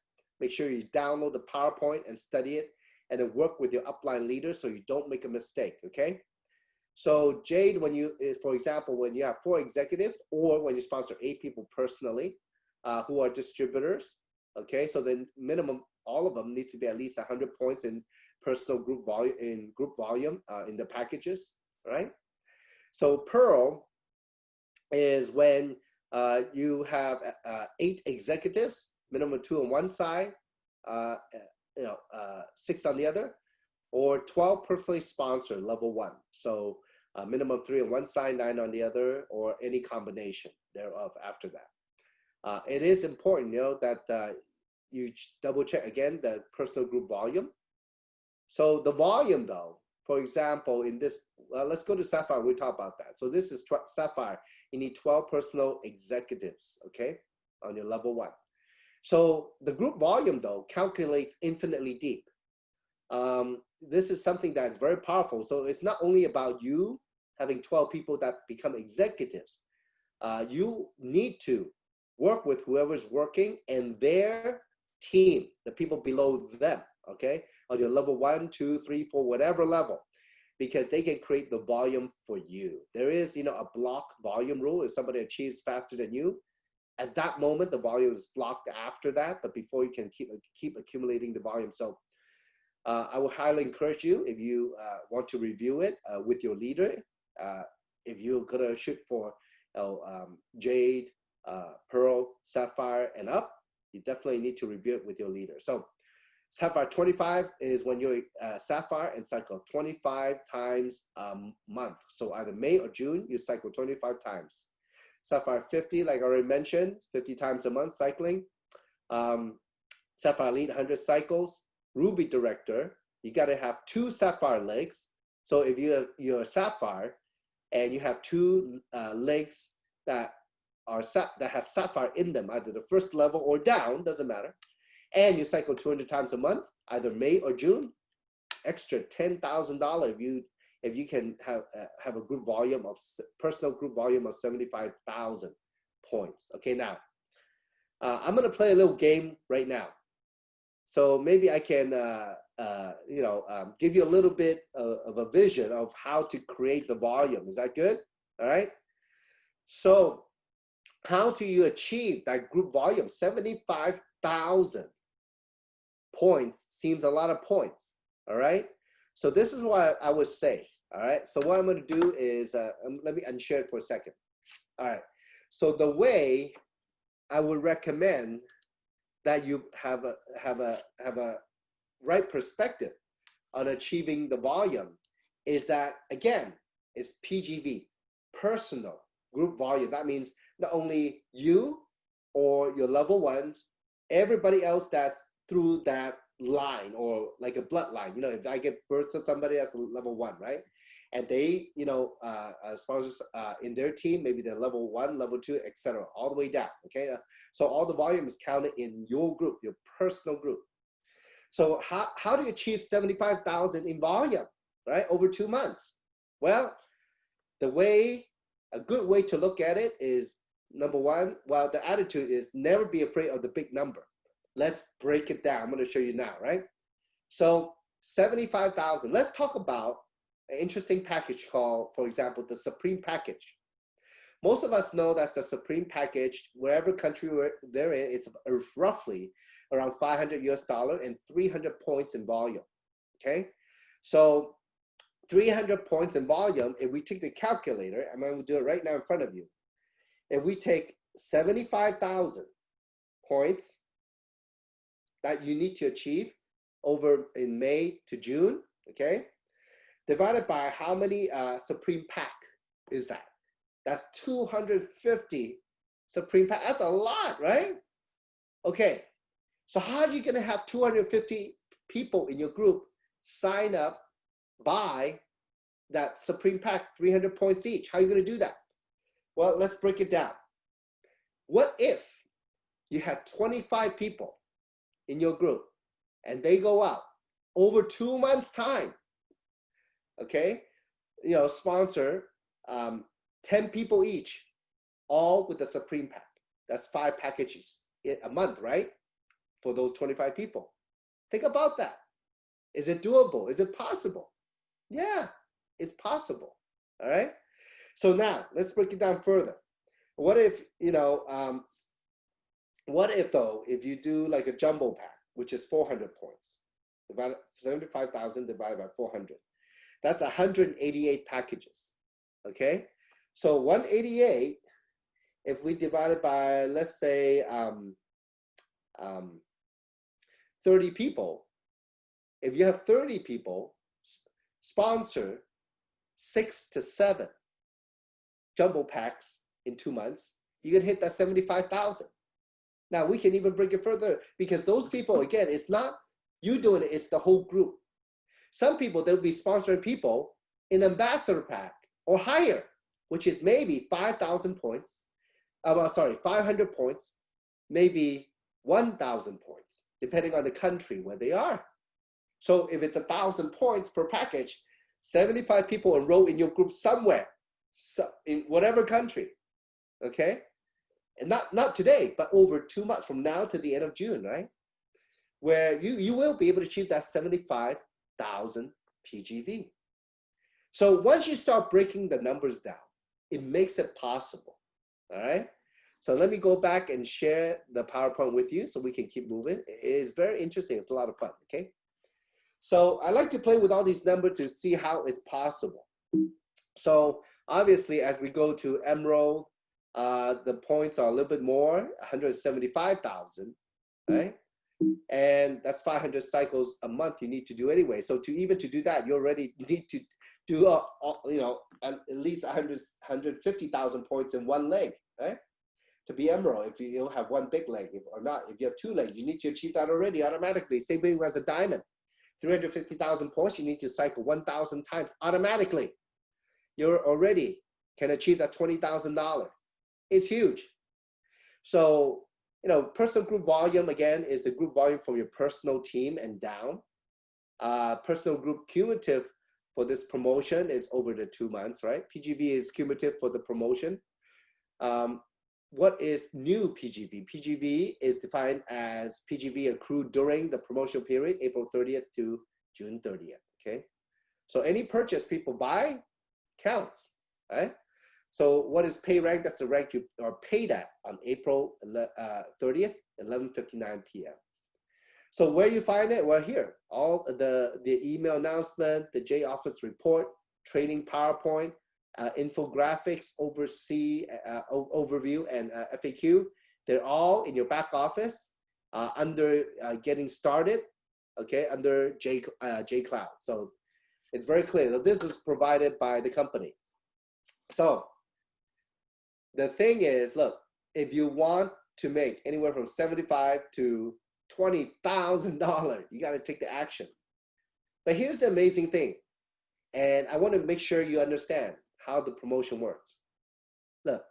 make sure you download the PowerPoint and study it, and then work with your upline leaders so you don't make a mistake, okay? So Jade, for example, when you have 4 executives, or when you sponsor 8 people personally who are distributors, okay? So then minimum, all of them need to be at least 100 points in personal group volume, in the packages, right? So Pearl is when you have 8 executives, minimum 2 on one side, 6 on the other, or 12 personally sponsored level 1. So minimum 3 on one side, 9 on the other, or any combination thereof after that. It is important, that you double check again the personal group volume. So the volume, though, for example, in this, let's go to Sapphire. We'll talk about that. So this is Sapphire. You need 12 personal executives, okay? on your level 1. So the group volume, though, calculates infinitely deep. This is something that's very powerful. So it's not only about you having 12 people that become executives. You need to work with whoever's working and their team, the people below them, okay, on your level 1, 2, 3, 4, whatever level, because they can create the volume for you. There is, a block volume rule. If somebody achieves faster than you, at that moment, the volume is blocked after that, but before you can keep accumulating the volume. So I would highly encourage you, if you want to review it with your leader, if you're gonna shoot for Jade, Pearl, Sapphire, and up, you definitely need to review it with your leader. So Sapphire 25 is when you're Sapphire and cycle 25 times a month. So either May or June, you cycle 25 times. Sapphire 50, like I already mentioned, 50 times a month cycling. Sapphire Elite 100 cycles. Ruby Director, you got to have 2 Sapphire legs. So if you're a Sapphire and you have 2 legs that have Sapphire in them, either the first level or down, doesn't matter, and you cycle 200 times a month, either May or June, extra $10,000 if you can have a group volume of personal group volume of 75,000 points. Okay, now I'm gonna play a little game right now. So maybe I can, give you a little bit of a vision of how to create the volume. Is that good? All right. So how do you achieve that group volume? 75,000 points seems a lot of points. All right. So this is what I would say. All right. So what I'm going to do is, let me unshare it for a second. All right. So the way I would recommend that you have a right perspective on achieving the volume is that, again, it's PGV, personal group volume. That means not only you or your level 1s, everybody else that's through that line or like a bloodline. If I give birth to somebody that's level 1, right? And they, sponsors in their team, maybe they're level 1, level 2, etc., all the way down. Okay, so all the volume is counted in your group, your personal group. So how do you achieve 75,000 in volume, right, over 2 months? Well, a good way to look at it is, number 1, well, the attitude is never be afraid of the big number. Let's break it down. I'm going to show you now, right? So 75,000. Let's talk about an interesting package called, for example, the Supreme Package. Most of us know that's the Supreme Package. Wherever country they're in, it's roughly around $500 and 300 points in volume. Okay, so 300 points in volume. If we take the calculator, I'm going to do it right now in front of you. If we take 75,000 points that you need to achieve over in May to June, okay, divided by how many Supreme Pack is that? That's 250 Supreme Pack. That's a lot, right? Okay, so how are you going to have 250 people in your group sign up, buy that Supreme Pack, 300 points each? How are you going to do that? Well, let's break it down. What if you had 25 people in your group and they go out over 2 months' time? Okay, sponsor 10 people each, all with the Supreme Pack. That's 5 packages a month, right? For those 25 people. Think about that. Is it doable? Is it possible? Yeah, it's possible. All right. So now let's break it down further. What if, what if though, if you do like a jumbo pack, which is 400 points, 75,000 divided by 400. That's 188 packages, okay? So 188, if we divide it by, let's say, 30 people, if you have 30 people, sponsor 6 to 7 jumbo packs in 2 months, you can hit that 75,000. Now we can even break it further because those people, again, it's not you doing it, it's the whole group. Some people, they'll be sponsoring people in ambassador pack or higher, which is maybe 5,000 points. 500 points. maybe 1,000 points, depending on the country where they are. So if it's 1,000 points per package, 75 people enroll in your group somewhere, so in whatever country, okay? And not today, but over 2 months from now to the end of June, right? Where you will be able to achieve that 75,000 PGV. So once you start breaking the numbers down, it makes it possible, all right? So let me go back and share the PowerPoint with you so we can keep moving. It is very interesting. It's a lot of fun, okay? So I like to play with all these numbers to see how it's possible. So obviously, as we go to Emerald, the points are a little bit more, 175,000, right? And that's 500 cycles a month you need to do anyway. So to do that, you already need to do at least 150,000 points in one leg, right? To be Emerald, if you don't have one big leg, or not, if you have 2 legs, you need to achieve that already automatically. Same thing as a diamond. 350,000 points, you need to cycle 1,000 times automatically. You already can achieve that $20,000. It's huge. So, personal group volume, again, is the group volume from your personal team and down. Personal group cumulative for this promotion is over the 2 months, right? PGV is cumulative for the promotion. What is new PGV? PGV is defined as PGV accrued during the promotional period, April 30th to June 30th, okay? So any purchase people buy counts, right? So what is pay rank? That's the rank you are paid at on April 30th, 11:59 p.m. So where you find it? Well, here, all the email announcement, the J Office report, training PowerPoint, infographics, overview, and FAQ. They're all in your back office under getting started, okay, under J Cloud. So it's very clear. So this is provided by the company. So the thing is, look, if you want to make anywhere from $75,000 to $20,000, you got to take the action. But here's the amazing thing, and I want to make sure you understand how the promotion works. Look,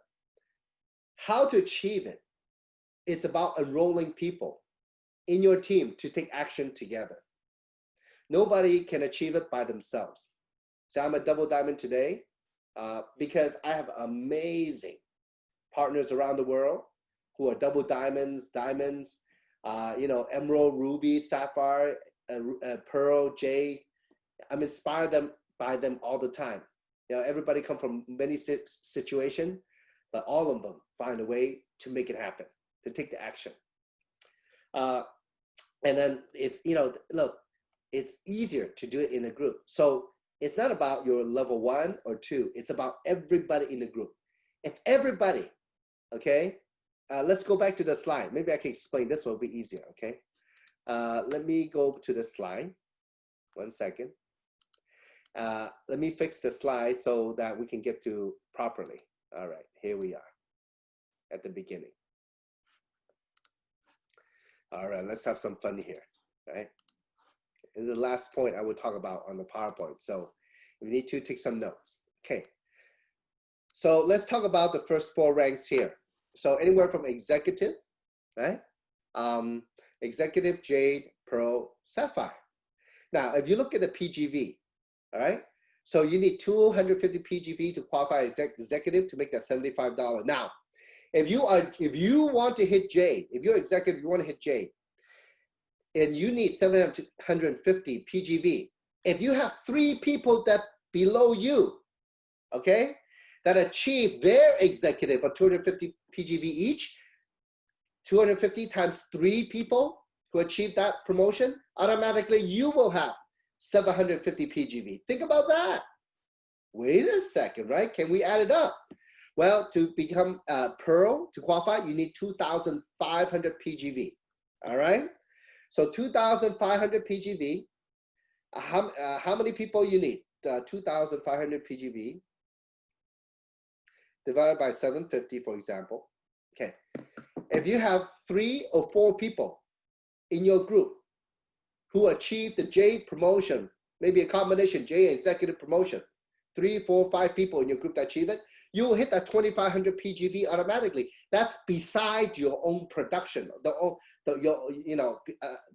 how to achieve it. It's about enrolling people in your team to take action together. Nobody can achieve it by themselves. So I'm a double diamond today because I have amazing partners around the world who are double diamonds, emerald, ruby, sapphire, pearl, jade. I'm inspired by them all the time. Everybody come from many situations, but all of them find a way to make it happen, to take the action. And then look, it's easier to do it in a group. So it's not about your level 1 or 2. It's about everybody in the group. If everybody, okay, let's go back to the slide. Maybe I can explain this one, will be easier, okay? Let me go to the slide. 1 second. Let me fix the slide so that we can get to properly. All right, here we are at the beginning. All right, let's have some fun here, right? And the last point I will talk about on the PowerPoint. So we need to take some notes. Okay. So let's talk about the first 4 ranks here. So anywhere from executive, right? Executive, jade, pearl, sapphire. Now, if you look at the PGV, all right? So you need 250 PGV to qualify as executive to make that $75. Now, if you want to hit jade, if you're executive, you want to hit jade, and you need 750 PGV. If you have 3 people that below you, okay, that achieve their executive of 250 PGV each, 250 times 3 people who achieve that promotion, automatically you will have 750 PGV. Think about that. Wait a second, right? Can we add it up? Well, to become Pearl, to qualify, you need 2,500 PGV, all right? So 2,500 PGV, how many people you need? 2,500 PGV divided by 750, for example. Okay, if you have 3 or 4 people in your group who achieve the J promotion, maybe a combination J executive promotion, 3, 4, 5 people in your group that achieve it, you will hit that 2,500 PGV automatically. That's beside your own production.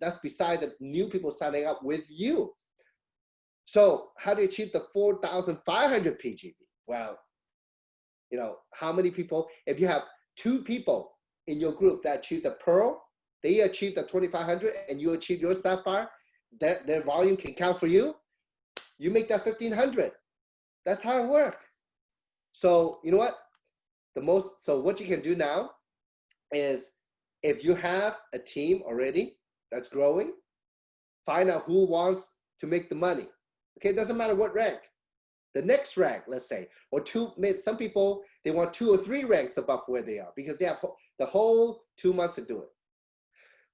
That's beside the new people signing up with you. So how do you achieve the 4,500 PGV? Well, how many people, if you have 2 people in your group that achieve the Pearl, they achieve the 2,500 and you achieve your Sapphire, that their volume can count for you, you make that 1,500. That's how it works. So you know what? So what you can do now is, if you have a team already that's growing, find out who wants to make the money. Okay, it doesn't matter what rank. The next rank, let's say, or 2, some people, they want 2 or 3 ranks above where they are because they have the whole 2 months to do it.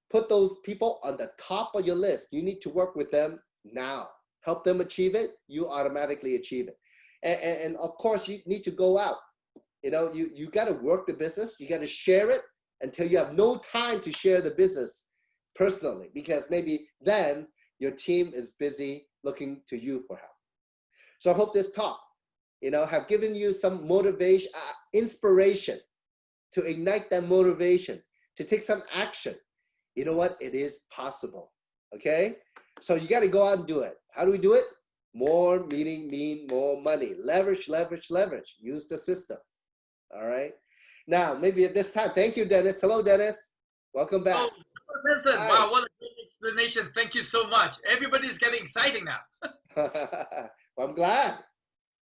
Put those people on the top of your list. You need to work with them now. Help them achieve it, you automatically achieve it. And of course, you need to go out. You got to work the business. You got to share it until you have no time to share the business personally, because maybe then your team is busy looking to you for help. So I hope this talk, have given you some motivation, inspiration to ignite that motivation, to take some action. You know what? It is possible. Okay? So you got to go out and do it. How do we do it? More meeting mean more money. Leverage, leverage, leverage. Use the system. All right? Now, maybe at this time, thank you, Dennis. Hello, Dennis. Welcome back. Oh, Samson, wow, what a great explanation. Thank you so much. Everybody's getting exciting now. Well, I'm glad.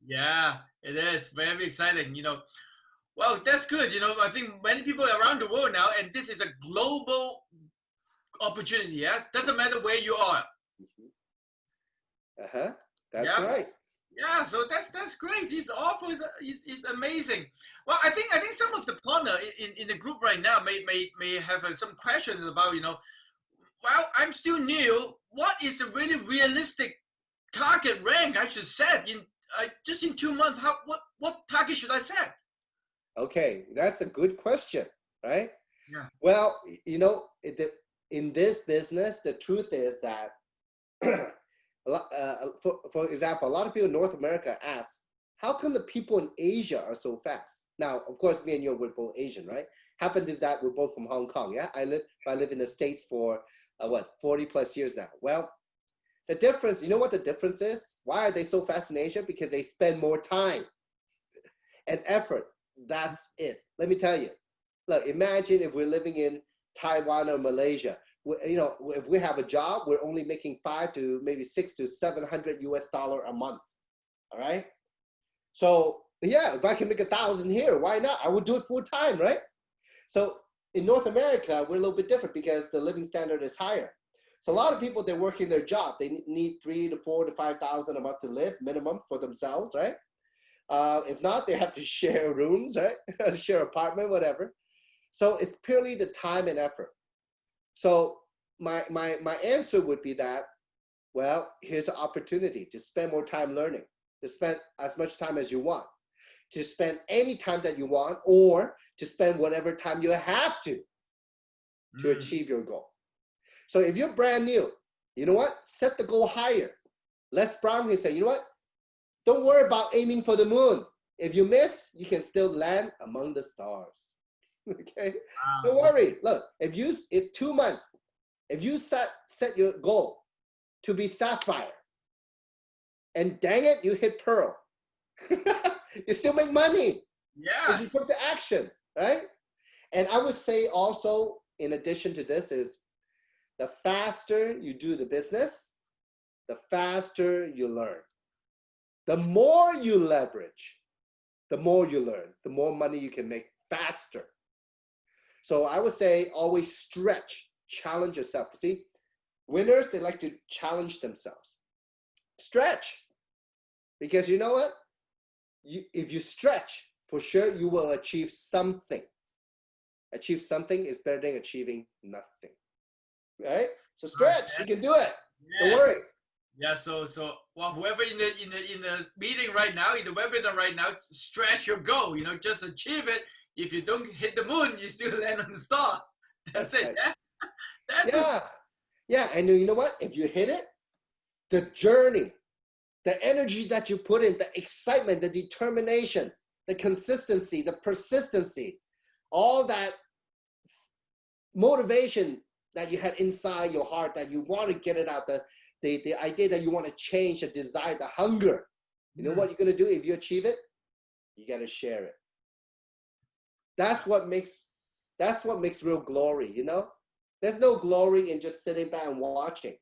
Yeah, it is very exciting. Well, that's good. I think many people around the world now, and this is a global opportunity. Yeah, doesn't matter where you are. That's right. Yeah, so that's great. His offer is amazing. Well, I think some of the partner in the group right now may have some questions about well, I'm still new. What is a really realistic target rank I should set in just in 2 months? What target should I set? Okay, that's a good question, right? Yeah. Well, in this business, the truth is that, for example, a lot of people in North America ask, how come the people in Asia are so fast? Now, of course, me and you, we're both Asian, right? Happen to that we're both from Hong Kong. Yeah, I live in the States for 40 plus years now. Well, the difference, you know what the difference is? Why are they so fast in Asia? Because they spend more time and effort. That's it. Let me tell you. Look, imagine if we're living in Taiwan or Malaysia. If we have a job, we're only making 5 to maybe 6 to 700 US dollar a month. All right. So yeah, if I can make 1,000 here, why not? I would do it full time, right? So in North America, we're a little bit different because the living standard is higher. So a lot of people, they're working their job. They need 3 to 4 to 5,000 a month to live minimum for themselves, right? If not, they have to share rooms, right? Share apartment, whatever. So it's purely the time and effort. So my answer would be that, well, here's an opportunity to spend more time learning, to spend as much time as you want, to spend any time that you want, or to spend whatever time you have to achieve your goal. So if you're brand new, you know what? Set the goal higher. Les Brown can say, you know what? Don't worry about aiming for the moon. If you miss, you can still land among the stars. Okay? Don't worry. Look, if 2 months, if you set your goal to be Sapphire, and dang it, you hit Pearl, you still make money. Yes. If you put the action, right? And I would say also, in addition to this, is the faster you do the business, the faster you learn. The more you leverage, the more you learn, the more money you can make faster. So I would say always stretch, challenge yourself. See, winners, they like to challenge themselves. Stretch, because you know what? If you stretch, for sure you will achieve something. Achieve something is better than achieving nothing, right? So stretch, you can do it. Yes. Don't worry. Yeah, so well, whoever in the meeting right now, in the webinar right now, stretch your goal. Just achieve it. If you don't hit the moon, you still land on the star. That's it. Right. Yeah. And you know what? If you hit it, the journey the energy that you put in, the excitement, the determination, the consistency, the persistency, all that motivation that you had inside your heart, that you want to get it out, the idea that you want to change, the desire, the hunger. You know what you're going to do if you achieve it? You got to share it. That's what makes real glory, you know? There's no glory in just sitting back and watching.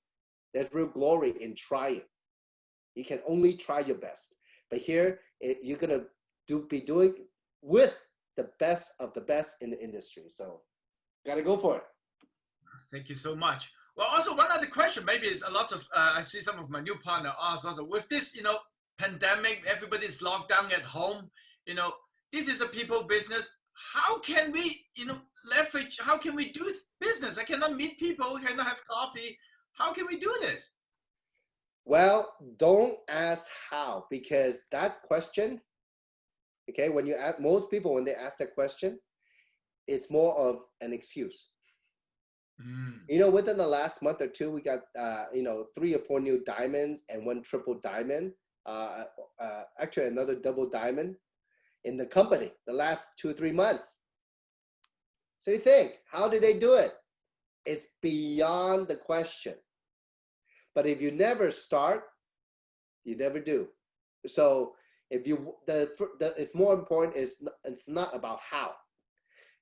There's real glory in trying. You can only try your best. But here, you're going to be doing with the best of the best in the industry. So, got to go for it. Thank you so much. Well, also one other question, maybe it's a lot of, I see some of my new partner ask also, with this, you know, pandemic, everybody's locked down at home, you know, this is a people business. How can we, you know, leverage, how can we do business? I cannot meet people, I cannot have coffee. How can we do this? Well, don't ask how, because that question, okay, when you ask, most people, when they ask that question, it's more of an excuse. You know, within the last month or two, we got, you know, 3 or 4 new diamonds and 1 triple diamond, actually another double diamond in the company the last 2 or 3 months. So you think, how did they do it? It's beyond the question. But if you never start, you never do. So if you, it's more important, it's not about how.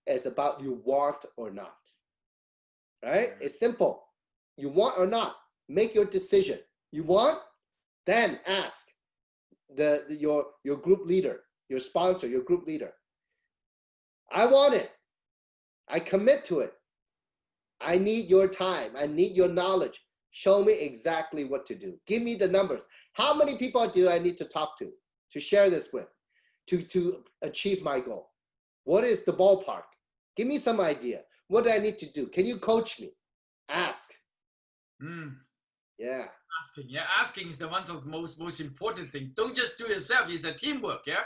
It's about you want or not. Right? It's simple. You want or not, make your decision. You want, then ask your group leader, your sponsor, your group leader. I want it. I commit to it. I need your time. I need your knowledge. Show me exactly what to do. Give me the numbers. How many people do I need to talk to share this with, to achieve my goal? What is the ballpark? Give me some idea. What do I need to do? Can you coach me? Ask. Yeah. Asking is the one of the most important thing. Don't just do it yourself. It's a teamwork. Yeah.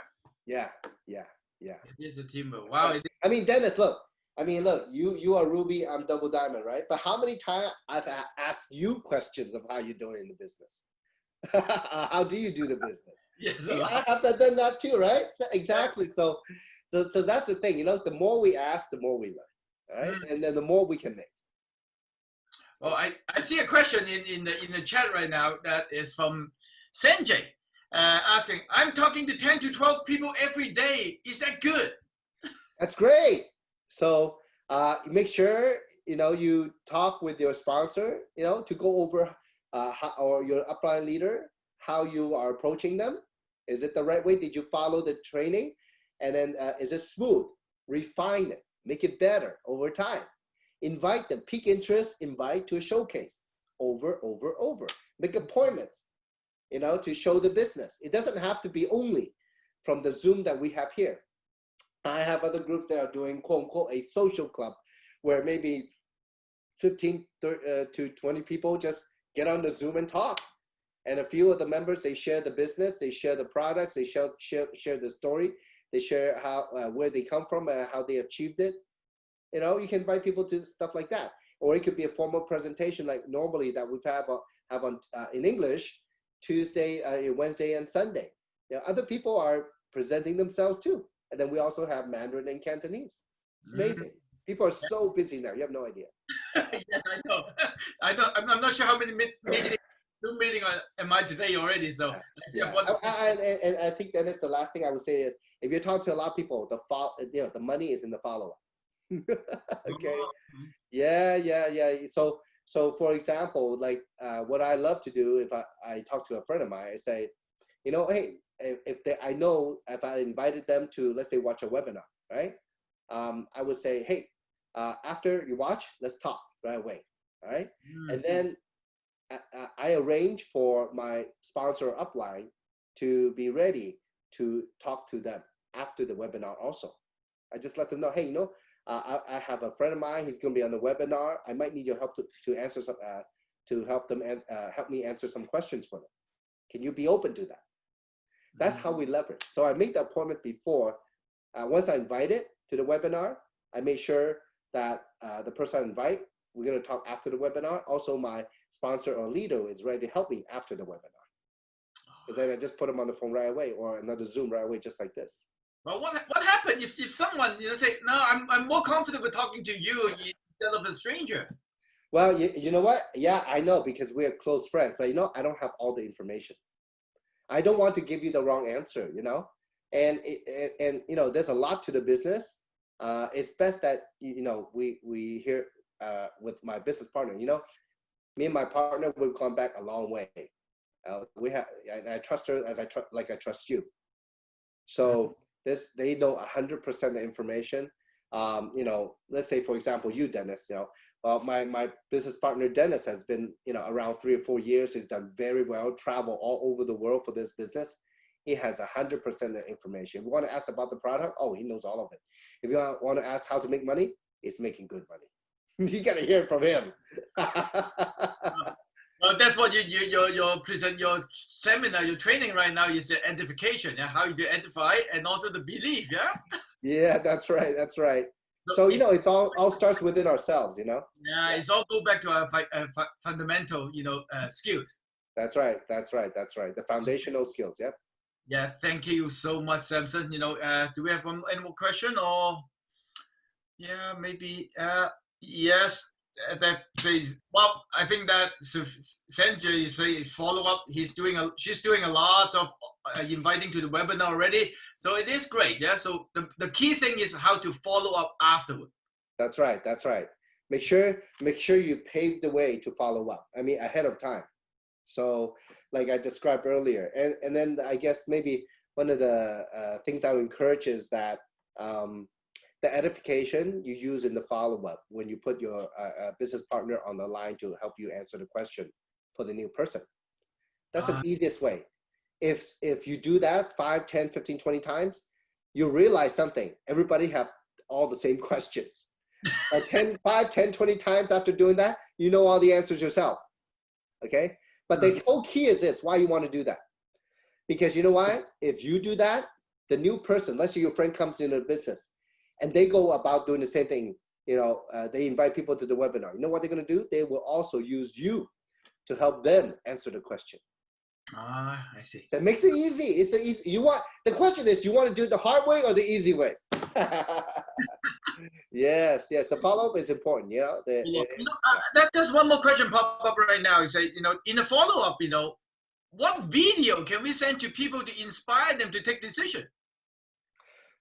It is the teamwork. Wow. Right. I mean, Dennis, look. You are Ruby, I'm Double Diamond, right? But how many times I've asked you questions of how you're doing in the business? How do you do the business? Yes, I have done that too, right? So, exactly. So that's the thing. You know, the more we ask, the more we learn, right? And then the more we can make. Well, I see a question in the chat right now that is from Sanjay, asking, I'm talking to 10 to 12 people every day. Is that good? That's great. So make sure, you know, you talk with your sponsor, you know, to go over or your upline leader, how you are approaching them. Is it the right way? Did you follow the training? And then is it smooth? Refine it. Make it better over time. Invite them. Peak interest, invite to a showcase. Over. Make appointments, you know, to show the business. It doesn't have to be only from the Zoom that we have here. I have other groups that are doing, quote unquote, a social club where maybe 15 to 20 people just get on the Zoom and talk. And a few of the members, they share the business, they share the products, they share the story, they share how where they come from and how they achieved it. You know, you can invite people to stuff like that. Or it could be a formal presentation like normally that we have on in English, Tuesday, Wednesday, and Sunday. You know, other people are presenting themselves too. And then we also have Mandarin and Cantonese. It's amazing. People are so busy now. You have no idea. Yes, I know. I'm not sure how many Zoom meeting am I today already. So yeah. And I think Dennis, the last thing I would say is, if you talk to a lot of people, the money is in the follow-up. Okay. Yeah. So for example, like what I love to do if I talk to a friend of mine, I say, you know, hey, if I invited them to, let's say, watch a webinar, right? I would say, hey, after you watch, let's talk right away, all right? And then I arrange for my sponsor upline to be ready to talk to them after the webinar also. I just let them know, hey, you know, I have a friend of mine, he's going to be on the webinar. I might need your help to answer some, to help them and help me answer some questions for them. Can you be open to that? That's how we leverage. So I make the appointment before. Once I invite it to the webinar, I make sure that the person I invite, we're going to talk after the webinar. Also, my sponsor or leader is ready to help me after the webinar. And then I just put them on the phone right away, or another Zoom right away, just like this. Well, what happened if someone say, no, I'm more comfortable talking to you instead of a stranger? Well, you know what? Yeah, I know, because we're close friends, but I don't have all the information. I don't want to give you the wrong answer, and there's a lot to the business. It's best that we hear with my business partner. Me and my partner, we've gone back a long way. And I trust her as I trust you. So they know 100% the information. Let's say, for example, you, Dennis. Well, my business partner Dennis has been around 3 or 4 years. He's done very well, travel all over the world for this business. He has 100% of the information. If you want to ask about the product, he knows all of it. If you want to ask how to make money, he's making good money. You gotta hear it from him. Well, that's what your present, your seminar, your training right now is the identification, yeah, how you identify, and also the belief, yeah. Yeah, that's right. That's right. So it all starts within ourselves, Yeah, it's all go back to our fundamental, skills. That's right. That's right. That's right. The foundational skills. Yep. Yeah. Thank you so much, Samson. Do we have any more question, or? Yeah, maybe. Yes. That says, well, I think that Sanjay is follow up. She's doing a lot of inviting to the webinar already. So it is great. Yeah. So the key thing is how to follow up afterward. That's right. That's right. Make sure you pave the way to follow up. I mean, ahead of time. So like I described earlier, and then I guess maybe one of the things I would encourage is that the edification you use in the follow-up when you put your business partner on the line to help you answer the question for the new person. That's the easiest way. If you do that 5, 10, 15, 20 times, you'll realize something. Everybody have all the same questions. 5, 10, 20 times after doing that, you know all the answers yourself. Okay? But the whole key is this, why you want to do that. Because you know why? If you do that, the new person, let's say your friend comes into the business, and they go about doing the same thing, they invite people to the webinar. You know what they're going to do? They will also use you to help them answer the question. I see. So it makes it easy. It's easy. The question is, you want to do it the hard way or the easy way? Yes. The follow-up is important. There's one more question pop up right now. You say, in the follow-up, what video can we send to people to inspire them to take decision?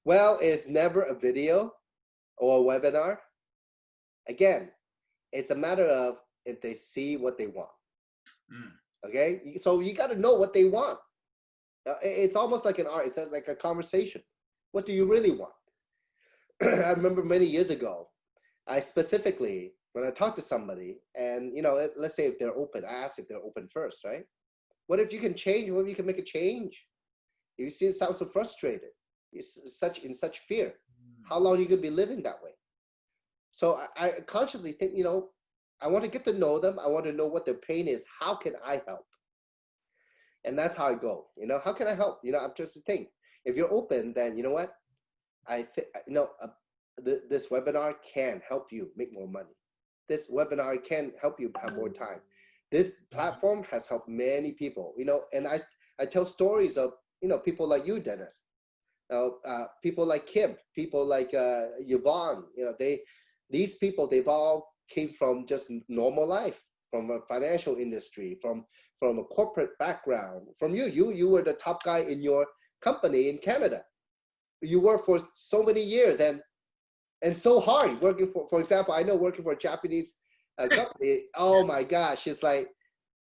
Well, it's never a video or a webinar. Again, it's a matter of if they see what they want. Okay, so you got to know what they want. It's almost like an art. It's like a conversation. What do you really want? I remember many years ago, I specifically, when I talk to somebody, and let's say if they're open, I ask if they're open first, right? What if you can change? What if you can make a change? You see, it sounds so frustrated. It's in such fear. How long are you going to be living that way? So I consciously think, I want to get to know them. I want to know what their pain is. How can I help? And that's how I go. How can I help? I'm just think. If you're open, then you know what? This webinar can help you make more money. This webinar can help you have more time. This platform has helped many people. And I tell stories of people like you, Dennis. People like Kim, people like Yvonne. These people, they've all came from just normal life, from a financial industry, from a corporate background. From you were the top guy in your company in Canada. You worked for so many years and so hard working for example, I know working for a Japanese company. Oh my gosh, it's like,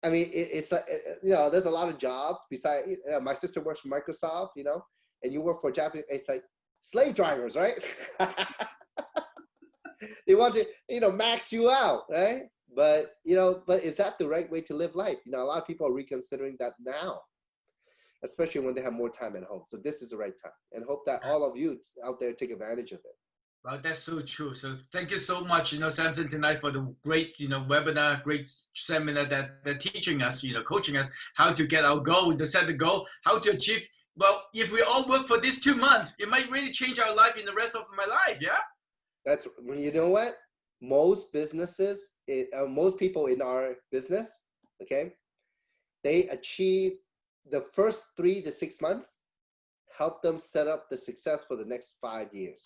I mean, it's like, there's a lot of jobs besides, my sister works for Microsoft, and you work for Japanese, it's like slave drivers, right? They want to, max you out, right? But is that the right way to live life? A lot of people are reconsidering that now, especially when they have more time at home. So this is the right time, and hope that all of you out there take advantage of it. Well, that's so true. So thank you so much, Samson, tonight for the great, webinar, great seminar that they're teaching us, coaching us how to get our goal, to set the goal, how to achieve. Well, if we all work for this 2 months, it might really change our life in the rest of my life. Yeah. That's, you know what? Most businesses, most people in our business, okay, they achieve the first 3 to 6 months, help them set up the success for the next 5 years.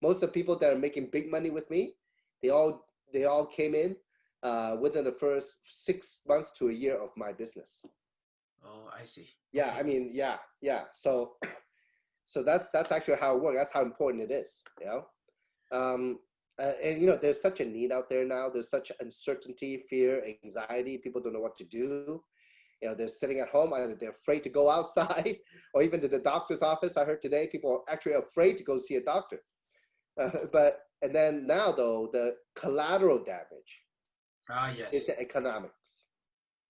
Most of the people that are making big money with me, they all came in within the first 6 months to a year of my business. Oh, I see. Yeah, Okay. I mean, yeah. So that's actually how it works. That's how important it is, you know. And you know, there's such a need out there now. There's such uncertainty, fear, anxiety. People don't know what to do. You know, they're sitting at home. Either they're afraid to go outside, or even to the doctor's office. I heard today people are actually afraid to go see a doctor. And then now though, the collateral damage is the economics.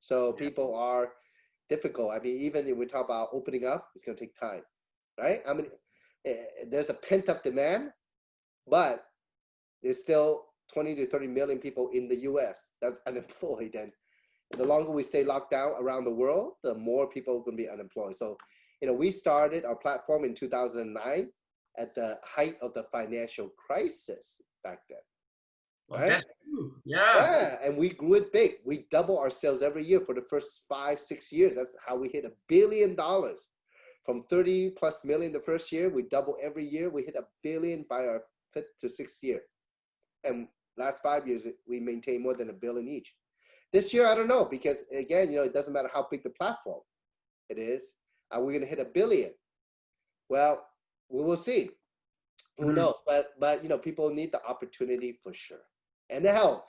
So people are difficult. I mean, even if we talk about opening up, it's going to take time, right? I mean, there's a pent-up demand, but there's still 20 to 30 million people in the US that's unemployed. And the longer we stay locked down around the world, the more people are going to be unemployed. So, you know, we started our platform in 2009 at the height of the financial crisis back then. Well, right? that's true. Yeah. And we grew it big. We double our sales every year for the first 5-6 years. That's how we hit $1 billion. From 30+ million the first year, we double every year. We hit $1 billion by our 5th to 6th year. And last 5 years, we maintain more than $1 billion each. This year, I don't know, because again, you know, it doesn't matter how big the platform it is. We're going to hit $1 billion. Well, we will see. Who knows? But you know, people need the opportunity for sure, and the health,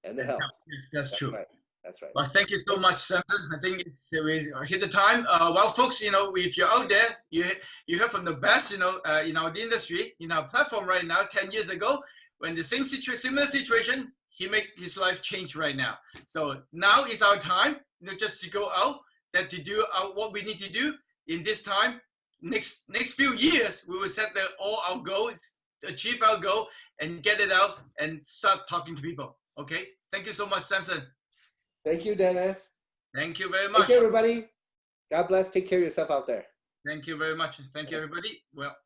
Yes, that's true. Right. That's right. Well, thank you so much, Samson. I think we hit the time. Well, folks, you know, if you're out there, you heard from the best, you know, in our industry, in our platform right now. 10 years ago, when the similar situation, he made his life change right now. So now is our time, you know, just to go out, that to do what we need to do in this time. Next few years, we will set all our goals, achieve our goal, and get it out and start talking to people. Okay. Thank you so much, Samson. Thank you, Dennis. Thank you very much. Thank you, everybody. God bless. Take care of yourself out there. Thank you very much. Thank you, everybody. Well,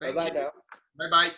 bye-bye now. Bye-bye.